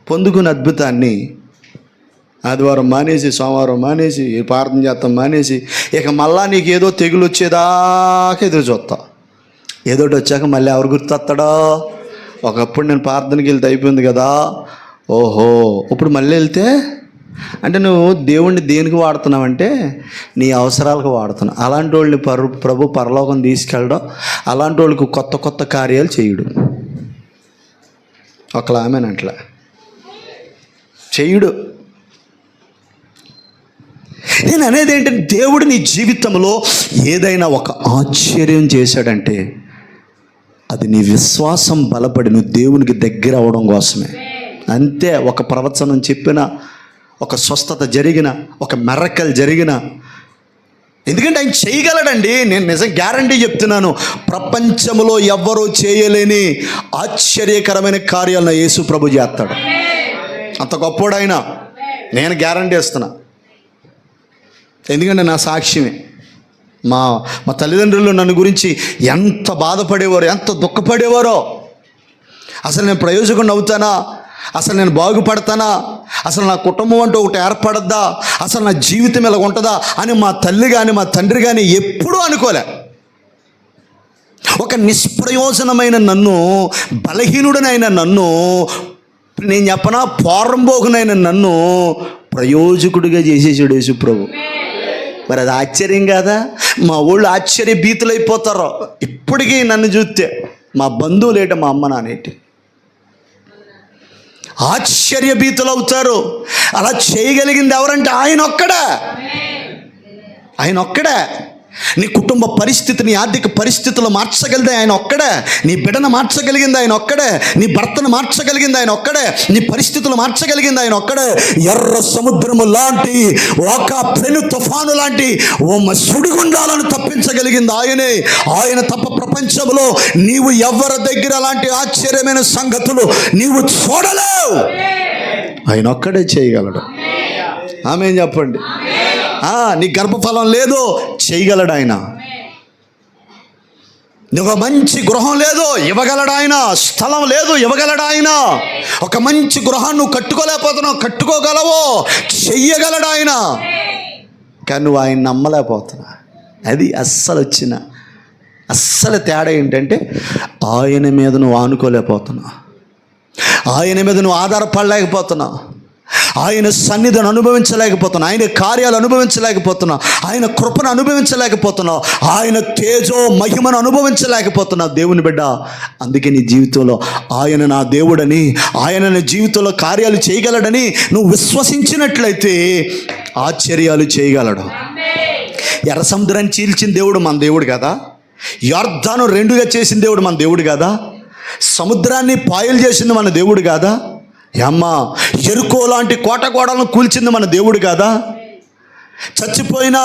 పొందుకున్న అద్భుతాన్ని ఆదివారం మానేసి, సోమవారం మానేసి, ప్రార్థన చేస్తాం మానేసి, ఇక మళ్ళా నీకు ఏదో తెగులు వచ్చేదాకా ఎదురు చూస్తావు. ఏదోటి వచ్చాక మళ్ళీ ఎవరు గుర్తొస్తాడో, ఒకప్పుడు నేను ప్రార్థనకి వెళ్తే అయిపోయింది కదా, ఓహో ఇప్పుడు మళ్ళీ వెళ్తే అంటే నువ్వు దేవుణ్ణి దేనికి వాడుతున్నావంటే నీ అవసరాలకు వాడుతున్నావు. అలాంటి వాళ్ళని ప్రభు పరలోకం తీసుకెళ్ళడం, అలాంటి వాళ్ళకు కొత్త కార్యాలు చేయడు. ఒకలా ఆమెనట్లా చెయ్యుడు. నేను అనేది ఏంటంటే, దేవుడు నీ జీవితంలో ఏదైనా ఒక ఆశ్చర్యం చేశాడంటే అది నీ విశ్వాసం బలపడి నువ్వు దేవునికి దగ్గర అవడం కోసమే. అంతే. ఒక ప్రవచనం చెప్పిన, ఒక స్వస్థత జరిగిన, ఒక మిరకల్ జరిగిన, ఎందుకంటే ఆయన చేయగలడండి. నేను నిజం గ్యారంటీ చెప్తున్నాను, ప్రపంచంలో ఎవ్వరూ చేయలేని ఆశ్చర్యకరమైన కార్యాలను యేసు ప్రభు చేస్తాడు. అంత గొప్పోడు ఆయన, నేను గ్యారంటీ ఇస్తున్నా. ఎందుకంటే నా సాక్ష్యమే. మా తల్లిదండ్రులు నన్ను గురించి ఎంత బాధపడేవారో, ఎంత దుఃఖపడేవారో. అసలు నేను ప్రయోజకుడిని అవుతానా, అసలు నేను బాగుపడతానా, అసలు నా కుటుంబం అంటూ ఒకటి ఏర్పడద్దా, అసలు నా జీవితం ఇలా ఉంటుందా అని మా తల్లి కానీ మా తండ్రి కానీ ఎప్పుడూ అనుకోలే. ఒక నిష్ప్రయోజనమైన నన్ను, బలహీనుడనైన నన్ను, నేను చెప్పనా పోరంబోకునైన నన్ను ప్రయోజకుడిగా చేసేసాడు యేసు ప్రభు. మరి అది ఆశ్చర్యం కాదా? మా ఊళ్ళు ఆశ్చర్య భీతులైపోతారు ఇప్పటికీ నన్ను చూస్తే. మా బంధువులేట, మా అమ్మ నానేటి ఆశ్చర్య భీతులు అవుతారు. అలా చేయగలిగింది ఎవరంటే ఆయన ఒక్కడే. ఆయన ఒక్కడే. నీ కుటుంబ పరిస్థితిని, ఆర్థిక పరిస్థితులు మార్చగలిగింది ఆయన ఒక్కడే. నీ బిడ్డను మార్చగలిగింది ఆయన ఒక్కడే. నీ భర్తను మార్చగలిగింది ఆయన ఒక్కడే. నీ పరిస్థితులు మార్చగలిగింది ఆయన ఒక్కడే. ఎర్ర సముద్రము లాంటి, ఒక పెను తుఫాను లాంటి సుడిగుండాలను తప్పించగలిగింది ఆయనే. ఆయన తప్ప ప్రపంచంలో నీవు ఎవరి దగ్గర అలాంటి ఆశ్చర్యమైన సంగతులు నీవు చూడలేవు. ఆయన ఒక్కడే చేయగలడు. ఆమేన్ చెప్పండి. నీ గర్భఫలం లేదు, చేయగలడు ఆయన. నువ్వు మంచి గృహం లేదు, ఇవ్వగలడు ఆయన. స్థలం లేదు, ఇవ్వగలడు ఆయన. ఒక మంచి గృహాన్ని నువ్వు కట్టుకోలేకపోతున్నావు, కట్టుకోగలవు, చెయ్యగలడు ఆయన. కానీ నువ్వు ఆయన నమ్మలేకపోతున్నా. అది అస్సలు తేడా ఏంటంటే, ఆయన మీద నువ్వు ఆనుకోలేకపోతున్నావు, ఆయన మీద నువ్వు ఆధారపడలేకపోతున్నావు, ఆయన సన్నిధిని అనుభవించలేకపోతున్నావు, ఆయన కార్యాలు అనుభవించలేకపోతున్నావు, ఆయన కృపను అనుభవించలేకపోతున్నావు, ఆయన తేజో మహిమను అనుభవించలేకపోతున్నావు. దేవుని బిడ్డ, అందుకే నీ జీవితంలో ఆయన నా దేవుడని, ఆయన నీ జీవితంలో కార్యాలు చేయగలడని నువ్వు విశ్వసించినట్లయితే ఆశ్చర్యాలు చేయగలడు. ఎర్ర సముద్రాన్ని చీల్చిన దేవుడు మన దేవుడు కదా. యొర్దాను రెండుగా చేసిన దేవుడు మన దేవుడు కదా. సముద్రాన్ని పాయలు చేసింది మన దేవుడు కాదా. ఎరికో లాంటి కోట గోడలను కూల్చింది మన దేవుడు కాదా. చచ్చిపోయిన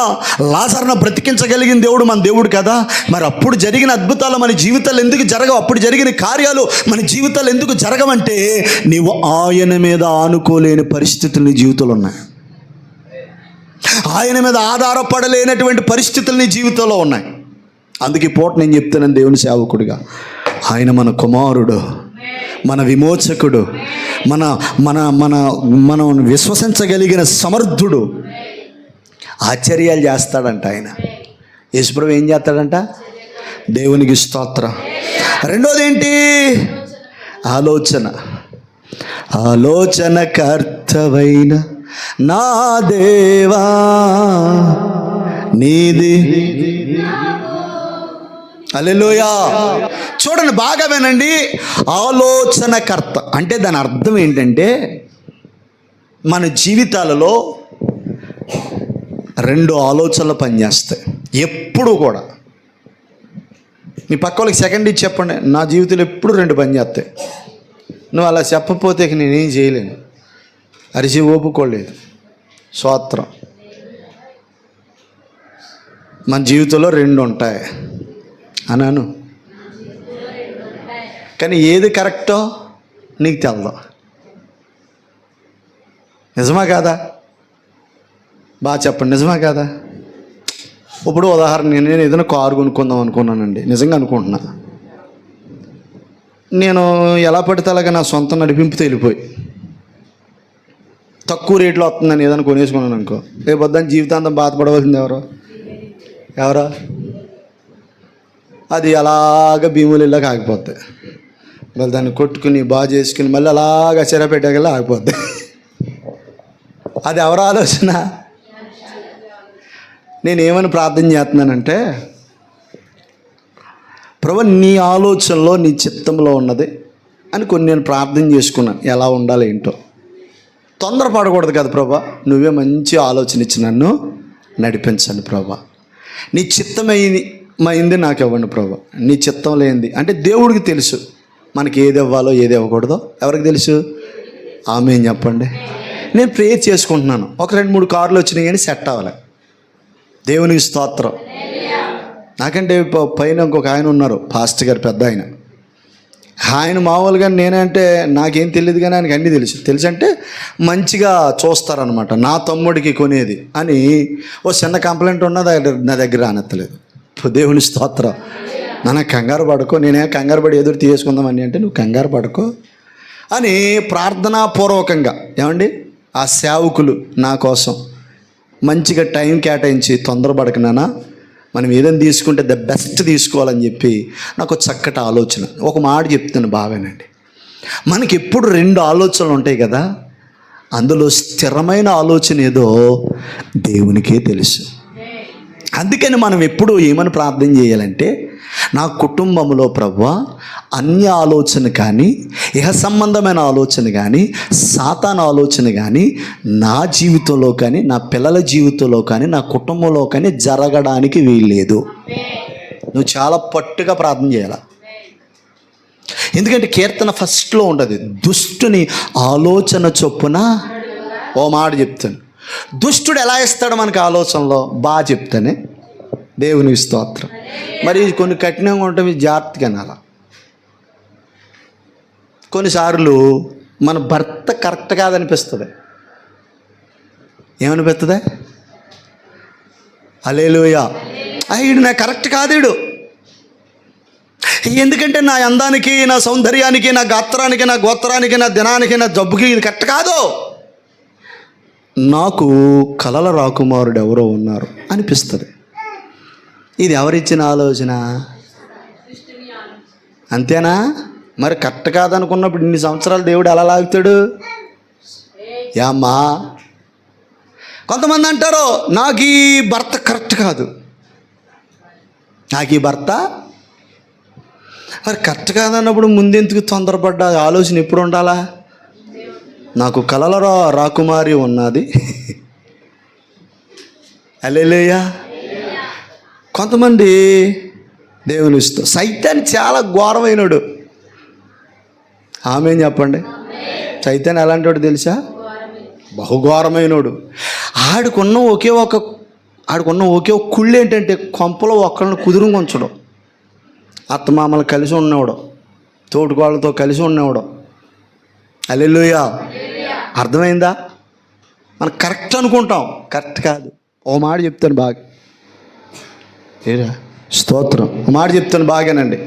లాజరును బ్రతికించగలిగిన దేవుడు మన దేవుడు కదా. మరి అప్పుడు జరిగిన అద్భుతాలు మన జీవితాలు ఎందుకు జరగవు? అప్పుడు జరిగిన కార్యాలు మన జీవితాలు ఎందుకు జరగవంటే నీవు ఆయన మీద ఆనుకోలేని పరిస్థితులు నీ జీవితంలో ఉన్నాయి. ఆయన మీద ఆధారపడలేనటువంటి పరిస్థితులు నీ జీవితంలో ఉన్నాయి. అందుకే పూట నేను చెప్తున్నాను దేవుని సేవకుడిగా, ఆయన మన కుమారుడు, మన విమోచకుడు, మనం విశ్వసించగలిగిన సమర్థుడు. ఆశ్చర్యాలు చేస్తాడంట ఆయన. యేసుప్రభు ఏం చేస్తాడంట? దేవునికి స్తోత్రం. రెండోది ఏంటి? ఆలోచనకర్తవైన నా దేవా నీది. హల్లెలూయా. చూడండి, బాగా వినండి. ఆలోచనకర్త అంటే దాని అర్థం ఏంటంటే మన జీవితాలలో రెండు ఆలోచనలు పనిచేస్తాయి ఎప్పుడు కూడా. మీ పక్క వాళ్ళకి సెకండ్ ఇచ్చి చెప్పండి, నా జీవితంలో ఎప్పుడు రెండు పనిచేస్తాయి. నువ్వు అలా చెప్పకపోతే నేనేం చేయలేను. అరిచి ఓపుకోలేదు. స్తోత్రం. మన జీవితంలో రెండు ఉంటాయి అన్నాను. కానీ ఏది కరెక్టో నీకు తెలదు. నిజమా కాదా? బాగా చెప్పండి, నిజమా కాదా? ఇప్పుడు ఉదాహరణ, నేను ఏదైనా కారు కొనుక్కుందాం అనుకున్నానండి. నిజంగా అనుకుంటున్నా. నేను ఎలా పడితే అలాగా నా సొంత నడిపింపుతో వెళ్ళిపోయి తక్కువ రేట్లో వస్తుందని ఏదైనా కొనేసుకున్నాను అనుకో, రేపు దాని జీవితాంతం బాధపడవలసింది ఎవరో అది అలాగ భీములలాగా ఆగిపోద్ది. మళ్ళీ దాన్ని కొట్టుకుని బాగా చేసుకుని మళ్ళీ అలాగ చెరపెట్టగల ఆగిపోద్ది. అది ఎవరు ఆలోచన? నేనేమని ప్రార్థన చేస్తున్నానంటే, ప్రభు నీ ఆలోచనలో నీ చిత్తంలో ఉన్నది అని కొన్ని నేను ప్రార్థన చేసుకున్నాను. ఎలా ఉండాలి ఏంటో. తొందరపడకూడదు కదా ప్రభా, నువ్వే మంచి ఆలోచన ఇచ్చి నన్ను నడిపించండి ప్రభా. నీ చిత్తమైంది నాకు ఇవ్వండి ప్రభా. నీ చిత్తం లేనిది అంటే దేవుడికి తెలుసు మనకి ఏది ఇవ్వాలో ఏది ఇవ్వకూడదో. ఎవరికి తెలుసు? ఆమేన్ చెప్పండి. నేను ప్రేయర్ చేసుకుంటున్నాను. ఒక 2-3 కార్లు వచ్చినాయి కానీ సెట్ అవ్వాలి. దేవునికి స్తోత్రం. నాకంటే పైన ఇంకొక ఆయన ఉన్నారు, పాస్టర్ గారు, పెద్ద ఆయన. ఆయన మామూలుగా నేనంటే నాకేం తెలియదు కానీ ఆయనకి అన్నీ తెలుసు అంటే మంచిగా చూస్తారనమాట. నా తమ్ముడికి కొనేది అని ఓ చిన్న కంప్లైంట్ ఉన్నా నా దగ్గర ఆనెత్తలేదు. దేవుని స్తోత్రం. నాన్న కంగారు పడుకో, నేనే కంగారు పడి ఎదురు తీసుకుందామని అంటే నువ్వు కంగారు పడుకో అని ప్రార్థనాపూర్వకంగా ఏమండి ఆ సేవకులు నా కోసం మంచిగా టైం కేటాయించి తొందరపడకనానా మనం ఏదైనా తీసుకుంటే ద బెస్ట్ తీసుకోవాలని చెప్పి నాకు చక్కటి ఆలోచన. ఒక మాట చెప్తాను బావేనండి, మనకి ఎప్పుడు 2 ఆలోచనలు ఉంటాయి కదా, అందులో స్థిరమైన ఆలోచన ఏదో దేవునికే తెలుసు. అందుకని మనం ఎప్పుడు ఏమని ప్రార్థన చేయాలంటే, నా కుటుంబంలో ప్రభువా అన్య ఆలోచన కానీ, ఇహ సంబంధమైన ఆలోచన కానీ, సాతాను ఆలోచన కానీ నా జీవితంలో కానీ, నా పిల్లల జీవితంలో కానీ, నా కుటుంబంలో కానీ జరగడానికి వీల్లేదు. నువ్వు చాలా పట్టుగా ప్రార్థన చేయాలి. ఎందుకంటే కీర్తన ఫస్ట్లో ఉంటుంది, దుష్టుని ఆలోచన చొప్పున. ఓ మాట చెప్తాను, దుష్టుడు ఎలా ఇస్తాడు మనకి ఆలోచనలో బాగా చెప్తానే. దేవునికి స్తోత్రం. మరి కొన్ని కఠినంగా ఉంటాయి, జాగ్రత్తగా అనాలా. కొన్నిసార్లు మన భర్త కరెక్ట్ కాదనిపిస్తుంది. ఏమనిపిస్తుంది? హల్లెలూయా. ఈడు నా కరెక్ట్ కాదు. ఎందుకంటే నా అందానికి, నా సౌందర్యానికి, నా గాత్రానికి, నా గోత్రానికి, నా దినానికి, నా జబ్బుకి ఇది కరెక్ట్ కాదు. నాకు కలల రాకుమారుడు ఎవరో ఉన్నారు అనిపిస్తుంది. ఇది ఎవరిచ్చిన ఆలోచన? అంతేనా? మరి కరెక్ట్ కాదనుకున్నప్పుడు ఇన్ని సంవత్సరాలు దేవుడు ఎలా లాగుతాడు? యామ్మా, కొంతమంది అంటారు నాకు ఈ భర్త కరెక్ట్ కాదు, నాకు ఈ భర్త మరి కరెక్ట్ కాదన్నప్పుడు ముందెందుకు తొందరపడ్డా? ఆలోచన ఎప్పుడు ఉండాలా? నాకు కలల రాకుమారి ఉన్నది. హల్లెలూయా. కొంతమంది దేవుని ఇష్టం. సైతాన్ చాలా ఘోరమైనడు. ఆమేన్ చెప్పండి. సైతాన్ ఎలాంటి వాడు తెలుసా? బహుఘోరమైనడు. ఆడుకున్న ఒకే ఒక కుళ్ళు ఏంటంటే కొంపలో ఒకళ్ళని కుదురుగా ఉంచడం, అత్తమామలు కలిసి ఉన్నవాడు, తోటికోళ్ళతో కలిసి ఉన్నవాడు. హల్లెలూయా. అర్థమైందా? మనం కరెక్ట్ అనుకుంటాం, కరెక్ట్ కాదు. ఓ మాట చెప్తాను బాగా, ఏరా స్తోత్రం, ఓ మాట చెప్తాను బాగానండి.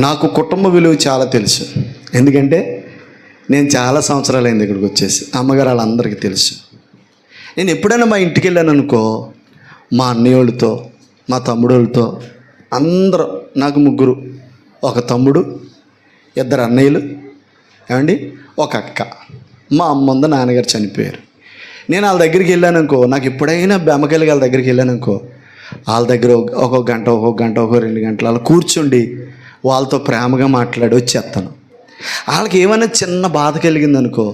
నాకు కుటుంబ విలువ చాలా తెలుసు. ఎందుకంటే నేను చాలా సంవత్సరాలు అయింది ఇక్కడికి వచ్చేసి. అమ్మగారు వాళ్ళందరికీ తెలుసు. నేను ఎప్పుడైనా మా ఇంటికి వెళ్ళాను అనుకో, మా అన్నయ్య వాళ్ళతో, మా తమ్ముడు వాళ్ళతో, అందరూ, నాకు 3, ఒక తమ్ముడు, 2 అన్నయ్యలు, ఏమండి, ఒక అక్క. మా అమ్మ ముందు నాన్నగారు చనిపోయారు. నేను వాళ్ళ దగ్గరికి వెళ్ళాను అనుకో, నాకు ఎప్పుడైనా బెమ్మకెళ్ళి వాళ్ళ దగ్గరికి వెళ్ళాను అనుకో, వాళ్ళ దగ్గర ఒక్కొక్క గంట, ఒక్కొక్క 2 గంటలు అలా కూర్చుండి వాళ్ళతో ప్రేమగా మాట్లాడి వచ్చేస్తాను. వాళ్ళకి ఏమైనా చిన్న బాధ కలిగిందనుకో,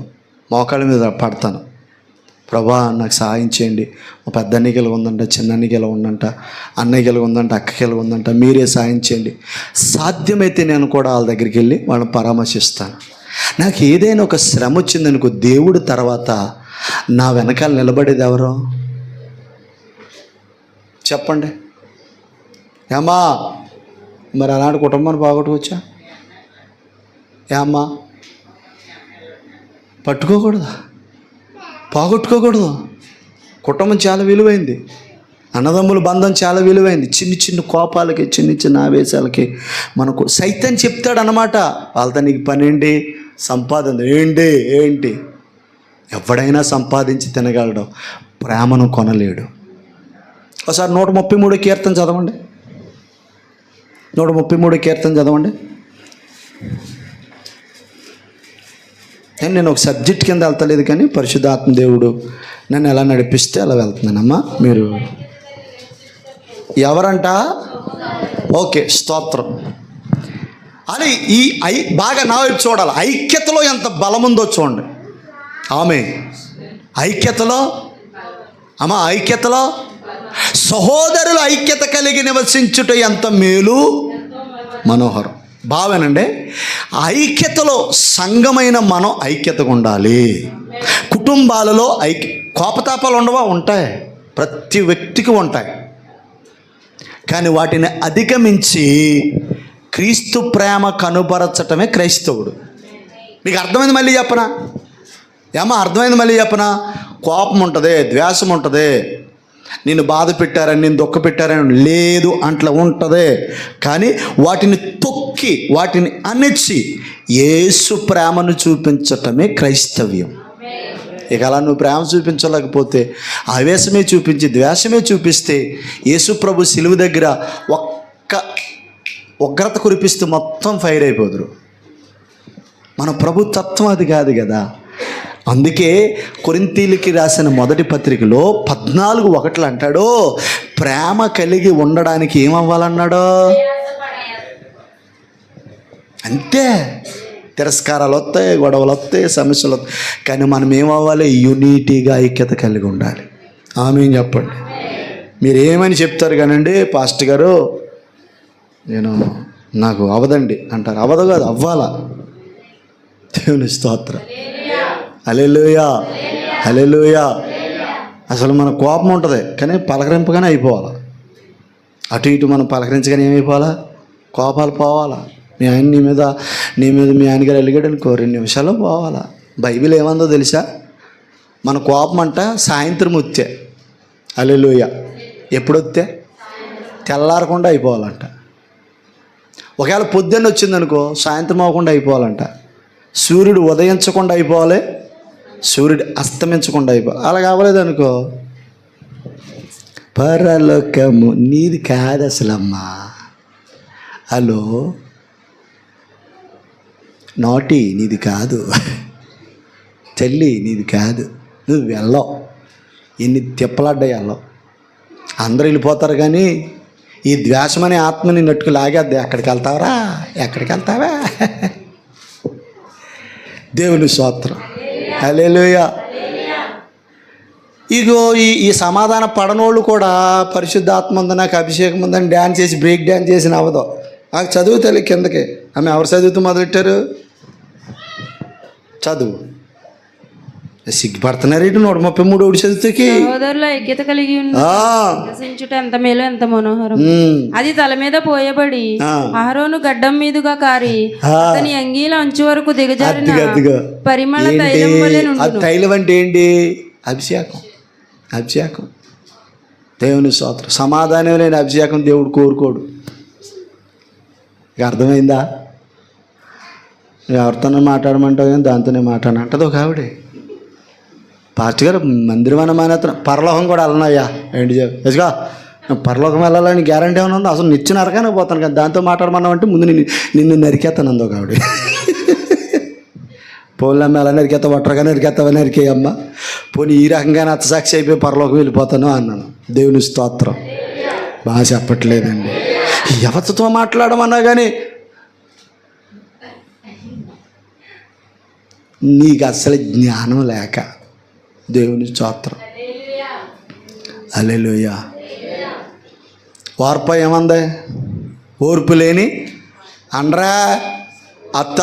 మోకాళ్ళ మీద పడతాను. ప్రభా నాకు సహాయం చేయండి, మా పెద్ద అన్నయ్యకి ఇలా ఉందంట, చిన్న అన్నయ్యకి ఇలా ఉందంట, అన్నయ్యకి ఇలా ఉందంట, అక్కకి ఇలా ఉందంట, మీరే సహాయం చేయండి. సాధ్యమైతే నేను కూడా వాళ్ళ దగ్గరికి వెళ్ళి వాళ్ళని పరామర్శిస్తాను. నాకు ఏదైనా ఒక శ్రమ వచ్చిందనుకో, దేవుడు తర్వాత నా వెనకాల నిలబడేది ఎవరో చెప్పండి. ఏమ్మా, మరి అలాంటి కుటుంబాన్ని బాగొట్టుకోవచ్చా? ఏమ్మా, పట్టుకోకూడదు, పోగొట్టుకోకూడదు. కుటుంబం చాలా విలువైంది, అన్నదమ్ముల బంధం చాలా విలువైంది. చిన్న కోపాలకి, చిన్న ఆవేశాలకి మనకు సైతం చెప్తాడు అన్నమాట, వాళ్ళతో నీకు పని ఏంటి, సంపాదన ఏంటి. ఎవడైనా సంపాదించి తినగలడు, ప్రేమను కొనలేడు. ఒకసారి 133 కీర్తన చదవండి. 133 కీర్తన చదవండి. నేను ఒక సబ్జెక్ట్ కింద వెళ్తలేదు, కానీ పరిశుద్ధాత్మ దేవుడు నన్ను ఎలా నడిపిస్తే అలా వెళ్తున్నానమ్మా. మీరు ఎవరంట? ఓకే, స్తోత్రం. అని బాగా నా వైపు చూడాలి. ఐక్యతలో ఎంత బలం ఉందో చూడండి. ఆమె ఐక్యతలో, ఐక్యతలో సహోదరుల ఐక్యత కలిగి నివసించుట ఎంత మేలు, మనోహరం. బావేనండి. ఐక్యతలో సంఘమైన మనం ఐక్యతగా ఉండాలి. కుటుంబాలలో కోపతాపాలు ఉండవా? ఉంటాయి, ప్రతి వ్యక్తికి ఉంటాయి. కానీ వాటిని అధిగమించి క్రీస్తు ప్రేమ కనుపరచటమే క్రైస్తవుడు. మీకు అర్థమైంది? మళ్ళీ చెప్పనా? అర్థమైంది? మళ్ళీ చెప్పనా? కోపం ఉంటుంది, ద్వేషం ఉంటుంది, నిన్ను బాధ పెట్టారని, నేను దుఃఖ పెట్టారని లేదు, అట్లా ఉంటుంది. కానీ వాటిని తొక్కి, వాటిని అణిచి యేసు ప్రేమను చూపించటమే క్రైస్తవ్యం. ఇక అలా నువ్వు ప్రేమ చూపించలేకపోతే, ఆవేశమే చూపించి, ద్వేషమే చూపిస్తే, యేసు ప్రభు సిలువ దగ్గర ఒక్క ఉగ్రత కురిపిస్తూ మొత్తం ఫైర్ అయిపోదురు. మన ప్రభు తత్వం అది కాదు కదా. అందుకే కొరింథీయులకి రాసిన మొదటి పత్రికలో 14:1 అంటాడు, ప్రేమ కలిగి ఉండడానికి ఏమవ్వాలన్నాడో అంతే. తిరస్కారాలు వస్తాయి, గొడవలు వస్తాయి, సమస్యలు వస్తాయి, కానీ మనం ఏమవ్వాలి? యూనిటీగా ఐక్యత కలిగి ఉండాలి. ఆమేన్ చెప్పండి. మీరు ఏమని చెప్తారు కానండి, పాస్టర్ గారు నాకు అవదండి అంటారు. అవదు కాదు, అవ్వాలా. దేవుని స్తోత్రం. హల్లెలూయా, హల్లెలూయా. అసలు మన కోపం ఉంటుంది, కానీ పలకరింపగానే అయిపోవాలి. అటు ఇటు మనం పలకరించగానే ఏమైపోవాలా? కోపాలు పోవాలా. మీ ఆయన నీ మీద మీ ఆయనగారు అలిగాడు అనుకో, 2 నిమిషాల్లో పోవాలా. బైబిల్ ఏమందో తెలుసా? మన కోపం అంట సాయంత్రం వస్తే, హల్లెలూయా, ఎప్పుడు వస్తే? తెల్లారకుండా అయిపోవాలంట. ఒకవేళ పొద్దున్న వచ్చిందనుకో, సాయంత్రం అవ్వకుండా అయిపోవాలంట. సూర్యుడు ఉదయించకుండా అయిపోవాలి, సూర్యుడు అస్తమించకుండా అయిపోవాలి. అలా కావలేదనుకో, పరలోకము నీది కాదు అసలమ్మా. హలో, నాటి నీది కాదు, తల్లి నీది కాదు, నువ్వు వెళ్ళవు. ఎన్ని తిప్పలాడ్డాయి వెళ్ళవు. అందరూ వెళ్ళిపోతారు, కానీ ఈ ద్వేషమనే ఆత్మని నట్టుకు లాగేద్ది. ఎక్కడికి వెళ్తావరా, ఎక్కడికి వెళ్తావా? దేవుని స్తోత్రం. హల్లెలూయా. ఇగో ఈ సమాధాన పడనోళ్ళు కూడా పరిశుద్ధాత్మ ఉందని, నాకు అభిషేకం ఉందని డ్యాన్స్ చేసి, బ్రేక్ డ్యాన్స్ చేసిన అవదో. నాకు చదువు తల్లి కిందకి. ఆమె ఎవరు చదువుతూ మొదలెట్టారు? చదువు. సిగ్గుపడుతున్నారు ఏంటి 133 ఒకటి చదివితేకి సహోదరుల ఐక్యత కలిగి నివసించుట ఎంత మేలు ఎంత మనోహరం. అది తల మీద పోయబడి అహరోను గడ్డం మీదుగా కారి అతని అంగీల అంచు వరకు దిగజారిన పరిమళ తైలం వలె నుండును. తైలం అంటే ఏంటి? అభిషేకం. అభిషేకం దేవుని స్తోత్రం. సమాధానం లేని అభిషేకం దేవుడు కోరుకోడు. ఇక అర్థమైందా? ఎవరితోనే మాట్లాడమంటావు కానీ దాంతోనే మాట్లాడంటది ఒక ఆవిడే. పాస్టర్ గారు మందిరం అన్న మానేతను పరలోకం కూడా వెళ్ళనయ్యా ఏంటి చెప్పగా పరలోకం వెళ్ళాలని గ్యారంటీ ఏమైనా ఉందో? అసలు నిచ్చిన నరకానే పోతాను కానీ దాంతో మాట్లాడమన్నామంటే ముందు నిన్ను నరికేస్తాను అందో ఆవిడ. పోలమ్మ ఎలా నరికేస్తా ఒట్టరుగా నరికేస్తావా? నరికేయమ్మ. పోనీ ఈ రకంగానే అత్తసాక్షి అయిపోయి పరలోకం వెళ్ళిపోతాను అన్నాను. దేవుని స్తోత్రం. బాగా చెప్పట్లేదండి. ఎవరితో మాట్లాడమన్నా కానీ నీకు అసలు జ్ఞానం లేక. దేవుని స్తోత్రం. హల్లెలూయా. వార్ప ఏమంది? ఓర్పు లేని అండ్రా అత్త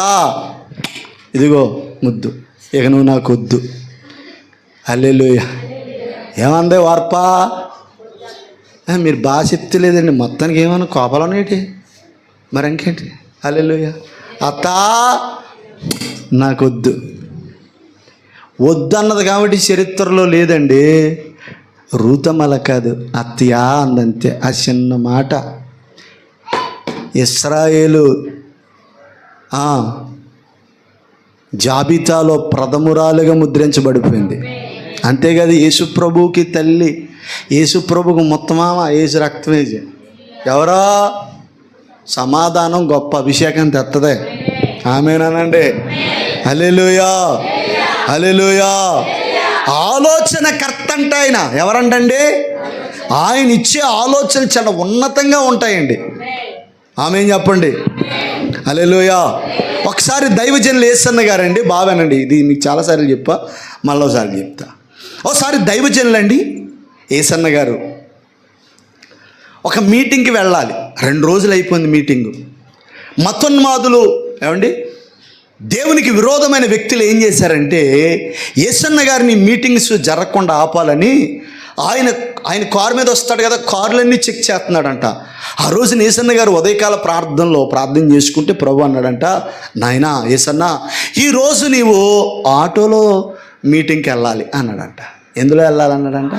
ఇదిగో ముద్దు, ఇక నువ్వు నాకు వద్దు. హల్లెలూయా. ఏమంది వార్ప? మీరు బాగా చెప్తలేదండి. మొత్తానికి ఏమన్నా కోపాలు ఉన్నాయేంటి? మరి ఇంకేంటి? హల్లెలూయా. అత్త నాకు వద్దు వద్దు అన్నది కాబట్టి చరిత్రలో లేదండి. రూతమల కాదు అత్తయా అందంతే. ఆ చిన్న మాట ఇశ్రాయేలు జాబితాలో ప్రథమురాలుగా ముద్రించబడిపోయింది. అంతేకాదు యేసుప్రభువుకి తల్లి, యేసుప్రభుకు మొత్తమామ యేసు రక్తమేజ. ఎవరో సమాధానం గొప్ప అభిషేకం తెత్తదే. ఆమేనండి. హల్లెలూయా. హల్లెలూయా. ఆలోచన కర్త అంట ఆయన. ఎవరంటండి? ఆయన ఇచ్చే ఆలోచనలు చాలా ఉన్నతంగా ఉంటాయండి. ఆమేన్ చెప్పండి. హల్లెలూయా. ఒకసారి దైవజనులు యేసన్న గారండి, బావేనండి, ఇది మీకు చాలాసార్లు చెప్పా, మళ్ళోసారి చెప్తా. ఒకసారి దైవజనులండి యేసన్న గారు ఒక మీటింగ్కి వెళ్ళాలి. 2 రోజులు అయిపోయింది మీటింగు. మతోన్మాదులు ఏమండి దేవునికి విరోధమైన వ్యక్తులు ఏం చేశారంటే యేసన్న గారిని మీటింగ్స్ జరగకుండా ఆపాలని ఆయన కారు మీద వస్తాడు కదా, కార్లన్నీ చెక్ చేస్తున్నాడంట. ఆ రోజు యేసన్న గారు ఉదయకాల ప్రార్థనలో ప్రార్థన చేసుకుంటే ప్రభు అన్నాడంట, నాయనా యేసన్న ఈరోజు నీవు ఆటోలో మీటింగ్కి వెళ్ళాలి అన్నాడంట. ఎందులో వెళ్ళాలన్నాడంట?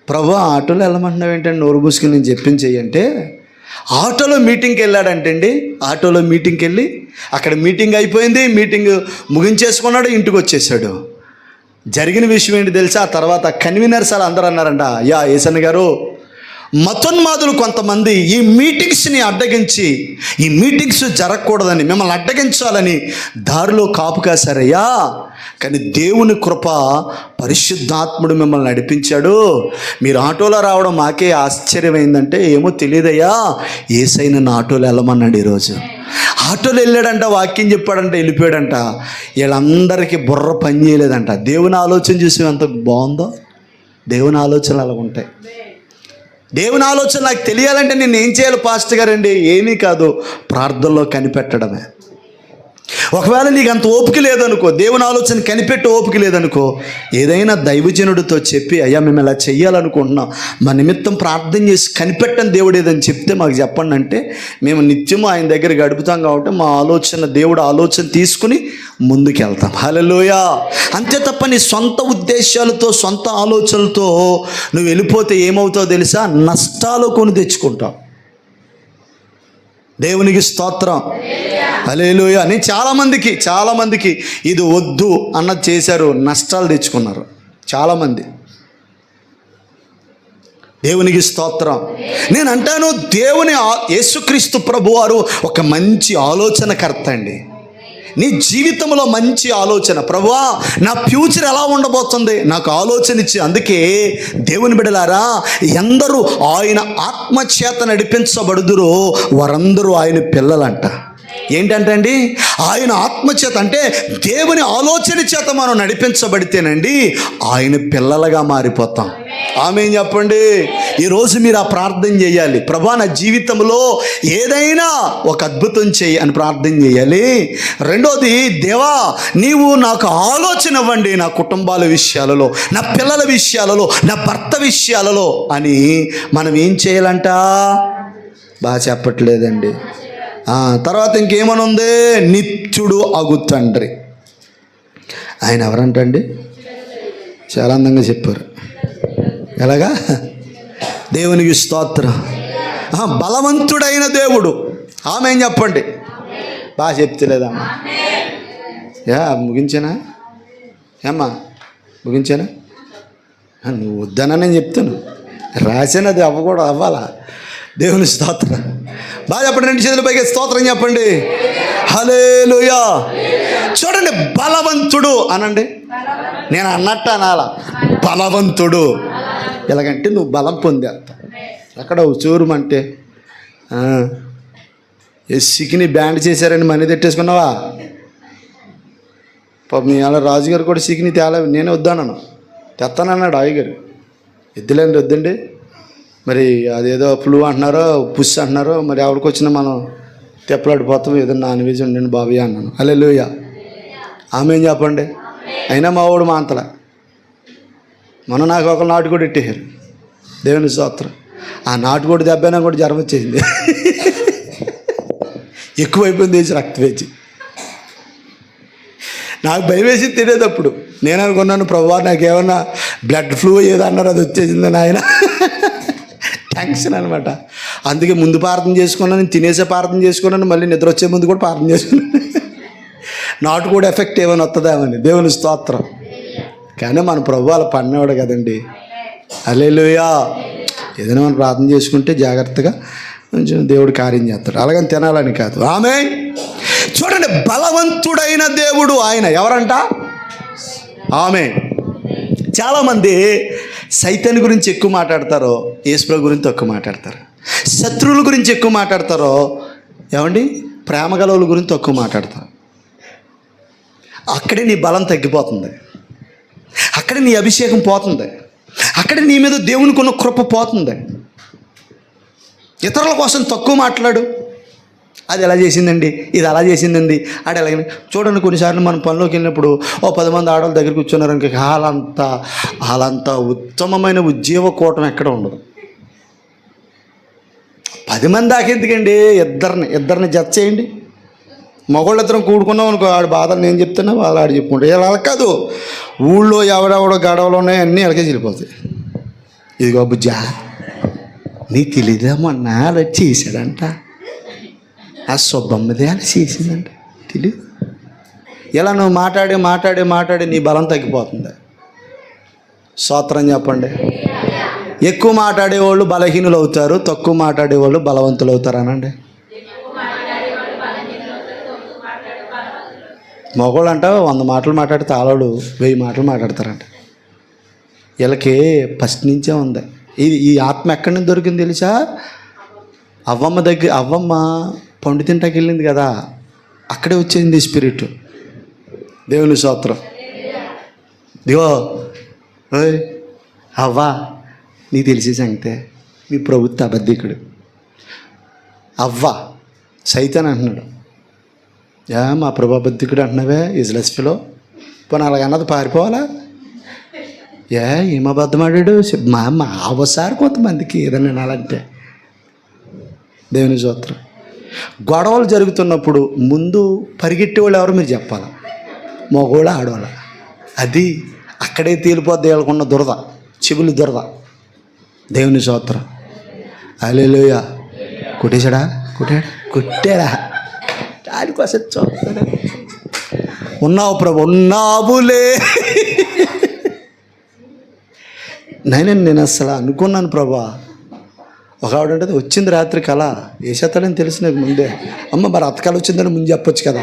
ప్రభు ఆటోలో వెళ్ళమంటున్నావు ఏంటంటే నోరు మూసుకుని నేను చెప్పించేయంటే ఆటోలో మీటింగ్కి వెళ్ళాడంటే అండి. ఆటోలో మీటింగ్కి వెళ్ళి అక్కడ మీటింగ్ అయిపోయింది, మీటింగ్ ముగించేసుకున్నాడు, ఇంటికి వచ్చేసాడు. జరిగిన విషయం ఏంటి తెలుసా? ఆ తర్వాత కన్వీనర్స్ అలా అందరూ అన్నారంట, అయ్యా యేసన్న గారు మతోన్మాదులు కొంతమంది ఈ మీటింగ్స్ని అడ్డగించి ఈ మీటింగ్స్ జరగకూడదని మిమ్మల్ని అడ్డగించాలని దారిలో కాపు కాశారయ్యా. కానీ దేవుని కృప పరిశుద్ధాత్ముడు మిమ్మల్ని నడిపించాడు. మీరు ఆటోలో రావడం మాకే ఆశ్చర్యమైందంటే ఏమో తెలియదయ్యా, యేసయ్య నన్ను ఆటోలో వెళ్ళమన్నాడు. ఈరోజు ఆటోలో వెళ్ళాడంట, వాక్యం చెప్పాడంట, వెళ్ళిపోయాడంట. వీళ్ళందరికీ బుర్ర పని చేయలేదంట. దేవుని ఆలోచన చూసి ఎంత బాగుందో. దేవుని ఆలోచనలు అలా ఉంటాయి. దేవుని ఆలోచన నాకు తెలియాలంటే నేను ఏం చేయాలి పాస్టర్ గారండి? ఏమీ కాదు, ప్రార్థనలో కనిపెట్టడమే. ఒకవేళ నీకు అంత ఓపిక లేదనుకో, దేవుని ఆలోచన కనిపెట్టే ఓపిక లేదనుకో, ఏదైనా దైవజనుడితో చెప్పి అయ్యా మేము ఇలా చెయ్యాలనుకుంటున్నాం, మా నిమిత్తం ప్రార్థన చేసి కనిపెట్టని దేవుడు ఏదని చెప్తే మాకు చెప్పండి అంటే మేము నిత్యము ఆయన దగ్గర గడుపుతాం. కాబట్టి మా ఆలోచన దేవుడు ఆలోచన తీసుకుని ముందుకు వెళ్తాం. హల్లెలూయా. అంతే తప్ప నీ సొంత ఉద్దేశాలతో సొంత ఆలోచనలతో నువ్వు వెళ్ళిపోతే ఏమవుతావు తెలుసా? నష్టాలు కొని తెచ్చుకుంటావు. దేవునికి స్తోత్రం. హల్లెలూయా. నేను చాలామందికి ఇది వద్దు అన్నది చేశారు, నష్టాలు తెచ్చుకున్నారు చాలామంది. దేవునికి స్తోత్రం. నేను అంటాను దేవుని యేసుక్రీస్తు ప్రభువారు ఒక మంచి ఆలోచనకర్త అండి. నీ జీవితంలో మంచి ఆలోచన, ప్రభువా నా ఫ్యూచర్ ఎలా ఉండబోతుంది నాకు ఆలోచన ఇచ్చి. అందుకే దేవుని బిడ్డలారా, ఎందరూ ఆయన ఆత్మచేత నడిపించబడుదురో వారందరూ ఆయన పిల్లలంట. ఏంటంటే అండి, ఆయన ఆత్మచేత అంటే దేవుని ఆలోచన చేత మనం నడిపించబడితేనండి ఆయన పిల్లలుగా మారిపోతాం. ఆమేన్ చెప్పండి. ఈరోజు మీరు ఆ ప్రార్థన చేయాలి. ప్రభా, నా జీవితంలో ఏదైనా ఒక అద్భుతం చేయి అని ప్రార్థన చేయాలి. రెండోది, దేవా నీవు నాకు ఆలోచన ఇవ్వండి నా కుటుంబాల విషయాలలో, నా పిల్లల విషయాలలో, నా భర్త విషయాలలో అని మనం ఏం చేయాలంట? బాగా చెప్పట్లేదండి. తర్వాత ఇంకేమని ఉంది? నిత్యుడు అగు తండ్రి. ఆయన ఎవరంటండి? చాలా అందంగా చెప్పారు. ఎలాగా? దేవునికి స్తోత్రం. బలవంతుడైన దేవుడు. ఆమేన్ చెప్పండి. బాగా చెప్తలేదమ్మా. ముగించానా? ఏమ్మా ముగించానా? నువ్వు వద్దనా? నేను చెప్తాను, రాసినది అవ్వకూడదు, అవ్వాలా? దేవుని స్తోత్రం. బాగా చెప్పండి, రెండు చేతుల పైకి స్తోత్రం చెప్పండి. హల్లెలూయా. చూడండి, బలవంతుడు అనండి. నేను అన్నట్టు అనాల, బలవంతుడు. ఎలాగంటే నువ్వు బలం పొందేస్తా. అక్కడ చూరుమంటే సిక్కిని బ్యాండ్ చేశారని మనీ తెట్టేసుకున్నావా? పాపం అలా రాజుగారు కూడా సిక్కిని తేలా, నేనే వద్దానను, తెస్తానన్నాడు అయ్యగారు. ఎద్దులేండి వద్దండి. మరి అదేదో ఫ్లూ అంటున్నారో పుష్ అంటున్నారో, మరి ఎవరికి వచ్చినా మనం తెప్పలాడిపోతాం. ఏదో నాన్ వెజ్ ఉండండి బాబయ్య అన్నాను. హల్లెలూయా. ఆమేన్ చెప్పండి. అయినా మా వాడు మాంతల, మొన్న నాకు ఒక నాటుకోడి ఇట్టేశారు. దేవుని స్తోత్రం. ఆ నాటుకోడి దెబ్బైనా కూడా జ్వరం వచ్చేసింది. ఎక్కువైపోయింది, వేసి రక్తం వేసి. నాకు భయం వేసి తినేటప్పుడు నేను అనుకున్నాను, ప్రభువా నాకేమన్నా బ్లడ్ ఫ్లూ ఏదో అన్నారు, అది వచ్చేసింది నాయన. టెన్షన్ అనమాట. అందుకే ముందు ప్రార్థన చేసుకున్నాను, తినేసే ప్రార్థన చేసుకున్నాను, మళ్ళీ నిద్ర వచ్చే ముందు కూడా ప్రార్థన చేసుకున్నాను. నాటుకోడి ఎఫెక్ట్ ఏమైనా వస్తుందామని. దేవుని స్తోత్రం. కానీ మన ప్రభు అలా పడినవాడు కదండి. హల్లెలూయా. ఏదైనా మనం ప్రార్థన చేసుకుంటే జాగ్రత్తగా కొంచెం దేవుడు కార్యం చేస్తాడు. అలాగని తినాలని కాదు. ఆమేన్. చూడండి, బలవంతుడైన దేవుడు ఆయన. ఎవరంట? ఆమేన్. చాలామంది సైతాన్ గురించి ఎక్కువ మాట్లాడతారో, యేసుప్రభు గురించి తక్కువ మాట్లాడతారు. శత్రువుల గురించి ఎక్కువ మాట్లాడతారో, ఏమండి ప్రేమ గలవుల గురించి తక్కువ మాట్లాడతారు. అక్కడే నీ బలం తగ్గిపోతుంది, అక్కడే నీ అభిషేకం పోతుంది, అక్కడే నీ మీద దేవునికి ఉన్న కృప పోతుంది. ఇతరుల కోసం తక్కువ మాట్లాడు. అది ఎలా చేసిందండి, ఇది అలా చేసిందండి, ఆడు ఎలాగ. చూడండి, కొన్నిసార్లు మనం పనిలోకి వెళ్ళినప్పుడు 10 మంది ఆడవాళ్ళ దగ్గర కూర్చున్నారు ఇంక వాళ్ళంతా ఉత్తమమైన ఉద్యోగ కూటం ఎక్కడ ఉండదు. 10 మంది దాకా ఎందుకండి? ఇద్దరిని జత చేయండి. మగవాళ్ళిద్దరం కూడుకున్నాం అనుకో, ఆడు బాధలు నేను చెప్తున్నా, వాళ్ళు ఆడు చెప్పుకుంటారు. ఇలా కాదు, ఊళ్ళో ఎవడెవడో గడవలు ఉన్నాయి, అన్నీ ఎలాగే వెళ్ళిపోతాయి. ఇదిగో బుజ్జా, నీ తెలీదా మొన్న అలా చేశాడంట, ఆ సుబ్బమ్మదే అలా చేసిందంట, తెలియదు. ఇలా నువ్వు మాట్లాడి నీ బలం తగ్గిపోతుంది. స్తోత్రం చెప్పండి. ఎక్కువ మాట్లాడేవాళ్ళు బలహీనులు అవుతారు, తక్కువ మాట్లాడేవాళ్ళు బలవంతులు అవుతారు అనండి. మగవాళ్ళు అంట 100 మాటలు మాట్లాడితే ఆడవాళ్ళు 1000 మాటలు మాట్లాడతారంట. వీళ్ళకి ఫస్ట్ నుంచే ఉంది ఈ ఆత్మ. ఎక్కడి నుంచి దొరికింది తెలుసా? అవ్వమ్మ పండు తింటాకి వెళ్ళింది కదా, అక్కడే వచ్చేసింది స్పిరిట్. దేవుని స్తోత్రం. దిగో ఓయ్ అవ్వా, నీకు తెలిసే సంగతే, మీ ప్రభుత్వ అబద్ధికుడు అవ్వ సైతాన్ అంటున్నాడు. మా ప్రభు అబద్ధికుడు అంటున్నావే ఇజ్లస్ఫిలో, పోనీ అలాగన్నది పారిపోవాలా? ఏం అబద్ధం ఆడాడు? మా అవసారి కొంతమందికి ఏదైనా వినాలంటే. దేవుని స్తోత్రం. గొడవలు జరుగుతున్నప్పుడు ముందు పరిగెట్టేవాళ్ళు ఎవరో మీరు చెప్పాలి, మగవాళ్ళ ఆడవాళ్ళ. అది అక్కడే తేలిపోద్ది వాళ్ళకున్న దురద, చెవులు దురద. దేవుని స్తోత్రం. హల్లెలూయా. కొట్టేశాడా? కొట్టాడా? దానికోసం చూస్తాడా? ఉన్నావు ప్రభు, ఉన్నావులే. నేను అసలు అనుకున్నాను ప్రభా, ఒక ఆవిడంటే వచ్చింది రాత్రి కళ, ఏ చేస్తాడని తెలిసి నాకు ముందే. అమ్మ మరి అత్తకాల వచ్చిందని ముందు చెప్పొచ్చు కదా.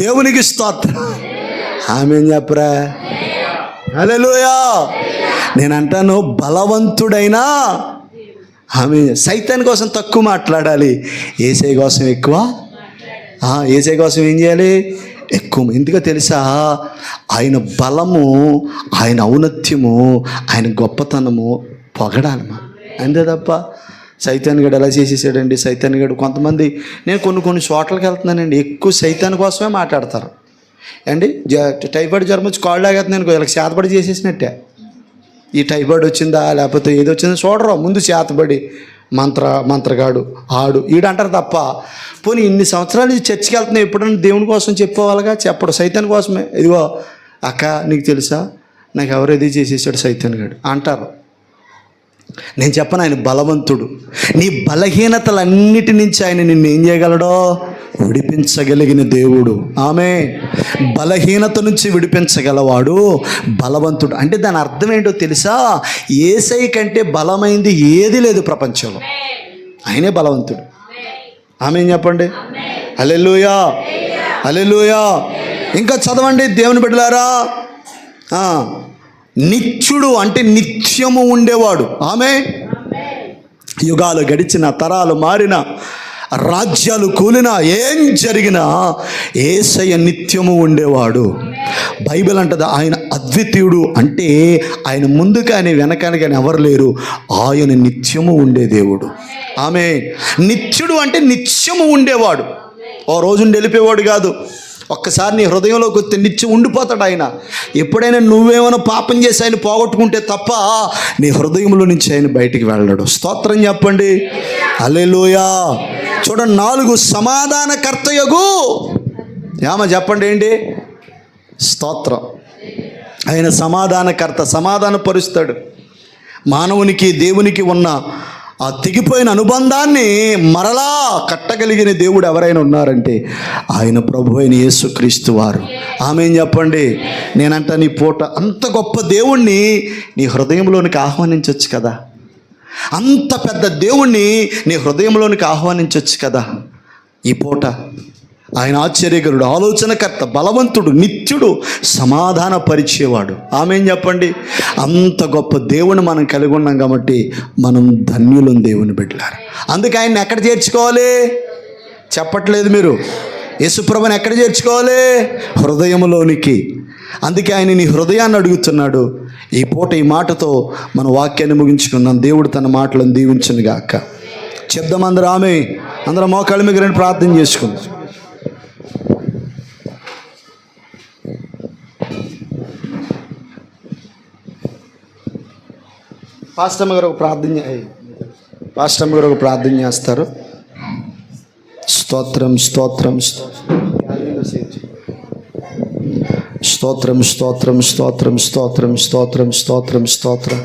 దేవునికి స్తోత్రం. ఆమేన్ చెప్పరా? హల్లెలూయా. నేను అంటాను, బలవంతుడైనా ఆమె సైతాన్ కోసం తక్కువ మాట్లాడాలి, యేసయ్య కోసం ఎక్కువ. యేసయ్య కోసం ఏం చేయాలి? ఎక్కువ. ఎందుకో తెలుసా? ఆయన బలము, ఆయన ఔన్నత్యము, ఆయన గొప్పతనము పొగడాలమ్మా, అంతే తప్ప సైతాన్ గడు ఎలా చేసేసాడండి. సైతాన్ గడు కొంతమంది, నేను కొన్ని చోట్లకి వెళ్తున్నానండి, ఎక్కువ సైతాన్ కోసమే మాట్లాడతారు అండి. టైఫాయిడ్ జ్వరం వచ్చి కాళ్ళు లాగేస్తున్నాను, వీళ్ళకి చేతబడి చేసేసినట్టే. ఈ టైఫాయిడ్ వచ్చిందా లేకపోతే ఏది వచ్చిందో చూడరు, ముందు చేతబడి మంత్రగాడు ఆడు ఈడంటారు తప్ప. పోనీ ఇన్ని సంవత్సరాలు ఈ చర్చికి వెళ్తున్నావు, ఎప్పుడన్నా దేవుని కోసం చెప్పుకోవాలిగా, చెప్పడు, సైతాన్ కోసమే. ఇదిగో అక్క నీకు తెలుసా, నాకు ఎవరు ఇది చేసేసాడు సైతాన్ గాడు అంటారు. నేను చెప్పను, ఆయన బలవంతుడు. నీ బలహీనతలన్నిటి నుంచి ఆయన నిన్ను ఏం చేయగలడో విడిపించగలిగిన దేవుడు. ఆమె బలహీనత నుంచి విడిపించగలవాడు, బలవంతుడు. అంటే దాని అర్థం ఏంటో తెలుసా? యేసయ్య కంటే బలమైంది ఏది లేదు ప్రపంచంలో, ఆయనే బలవంతుడు. ఆమె చెప్పండి, హల్లెలూయా, హల్లెలూయా. ఇంకా చదవండి దేవుని బిడ్డలారా. నిత్యుడు అంటే నిత్యము ఉండేవాడు. ఆమె యుగాలు గడిచిన, తరాలు మారిన, రాజ్యాలు కూలినా, ఏం జరిగినా యేసయ్య నిత్యము ఉండేవాడు. బైబిల్ అంటది ఆయన అద్వితీయుడు, అంటే ఆయన ముందు కానీ వెనకాని కానీ ఎవరు లేరు, ఆయన నిత్యము ఉండే దేవుడు. ఆమె నిత్యుడు అంటే నిత్యము ఉండేవాడు, ఓ రోజు వెళ్ళిపోయేవాడు కాదు. ఒక్కసారి నీ హృదయంలోకి వస్తే నిత్యం ఉండిపోతాడు ఆయన. ఎప్పుడైనా నువ్వేమైనా పాపం చేసి ఆయన పోగొట్టుకుంటే తప్ప నీ హృదయంలో నుంచి ఆయన బయటికి వెళ్ళాడు. స్తోత్రం చెప్పండి, హల్లెలూయా. చూడండి, 4 సమాధానకర్తయగు చెప్పండి ఏంటి? స్తోత్రం. ఆయన సమాధానకర్త, సమాధానపరుస్తాడు. మానవునికి దేవునికి ఉన్న ఆ తెగిపోయిన అనుబంధాన్ని మరలా కట్టగలిగిన దేవుడు ఎవరైనా ఉన్నారంటే ఆయన ప్రభు అయిన యేసుక్రీస్తు వారు. ఆమె చెప్పండి. నేనంట నీ పూట అంత గొప్ప దేవుణ్ణి నీ హృదయంలోనికి ఆహ్వానించవచ్చు కదా, అంత పెద్ద దేవుణ్ణి నీ హృదయంలోనికి ఆహ్వానించవచ్చు కదా. ఈ పూట ఆయన ఆశ్చర్యకరుడు, ఆలోచనకర్త, బలవంతుడు, నిత్యుడు, సమాధాన పరిచేవాడు. ఆమె చెప్పండి. అంత గొప్ప దేవుని మనం కలిగి ఉన్నాం కాబట్టి మనం ధన్యులం దేవుని బిడ్డలారా. అందుకే ఆయన్ని ఎక్కడ చేర్చుకోవాలి? చెప్పట్లేదు మీరు. యేసుప్రభుని ఎక్కడ చేర్చుకోవాలి? హృదయంలోనికి. అందుకే ఆయన నీ హృదయాన్ని అడుగుతున్నాడు. ఈ పూట ఈ మాటతో మన వాక్యాన్ని ముగించుకున్నాం. దేవుడు తన మాటలను దీవించును గాక. చెప్దాం అందరూ ఆమె. అందరం మోకాళ్ళ మీద రండి, ప్రార్థన చేసుకుందాం. పాస్టమ్మ గారు ఒక ప్రార్థన చేస్తారు. స్తోత్రం, స్తోత్రం, స్తోత్రం, స్తోత్రం, స్తోత్రం, స్తోత్రం, స్తోత్రం, స్తోత్రం, స్తోత్రం.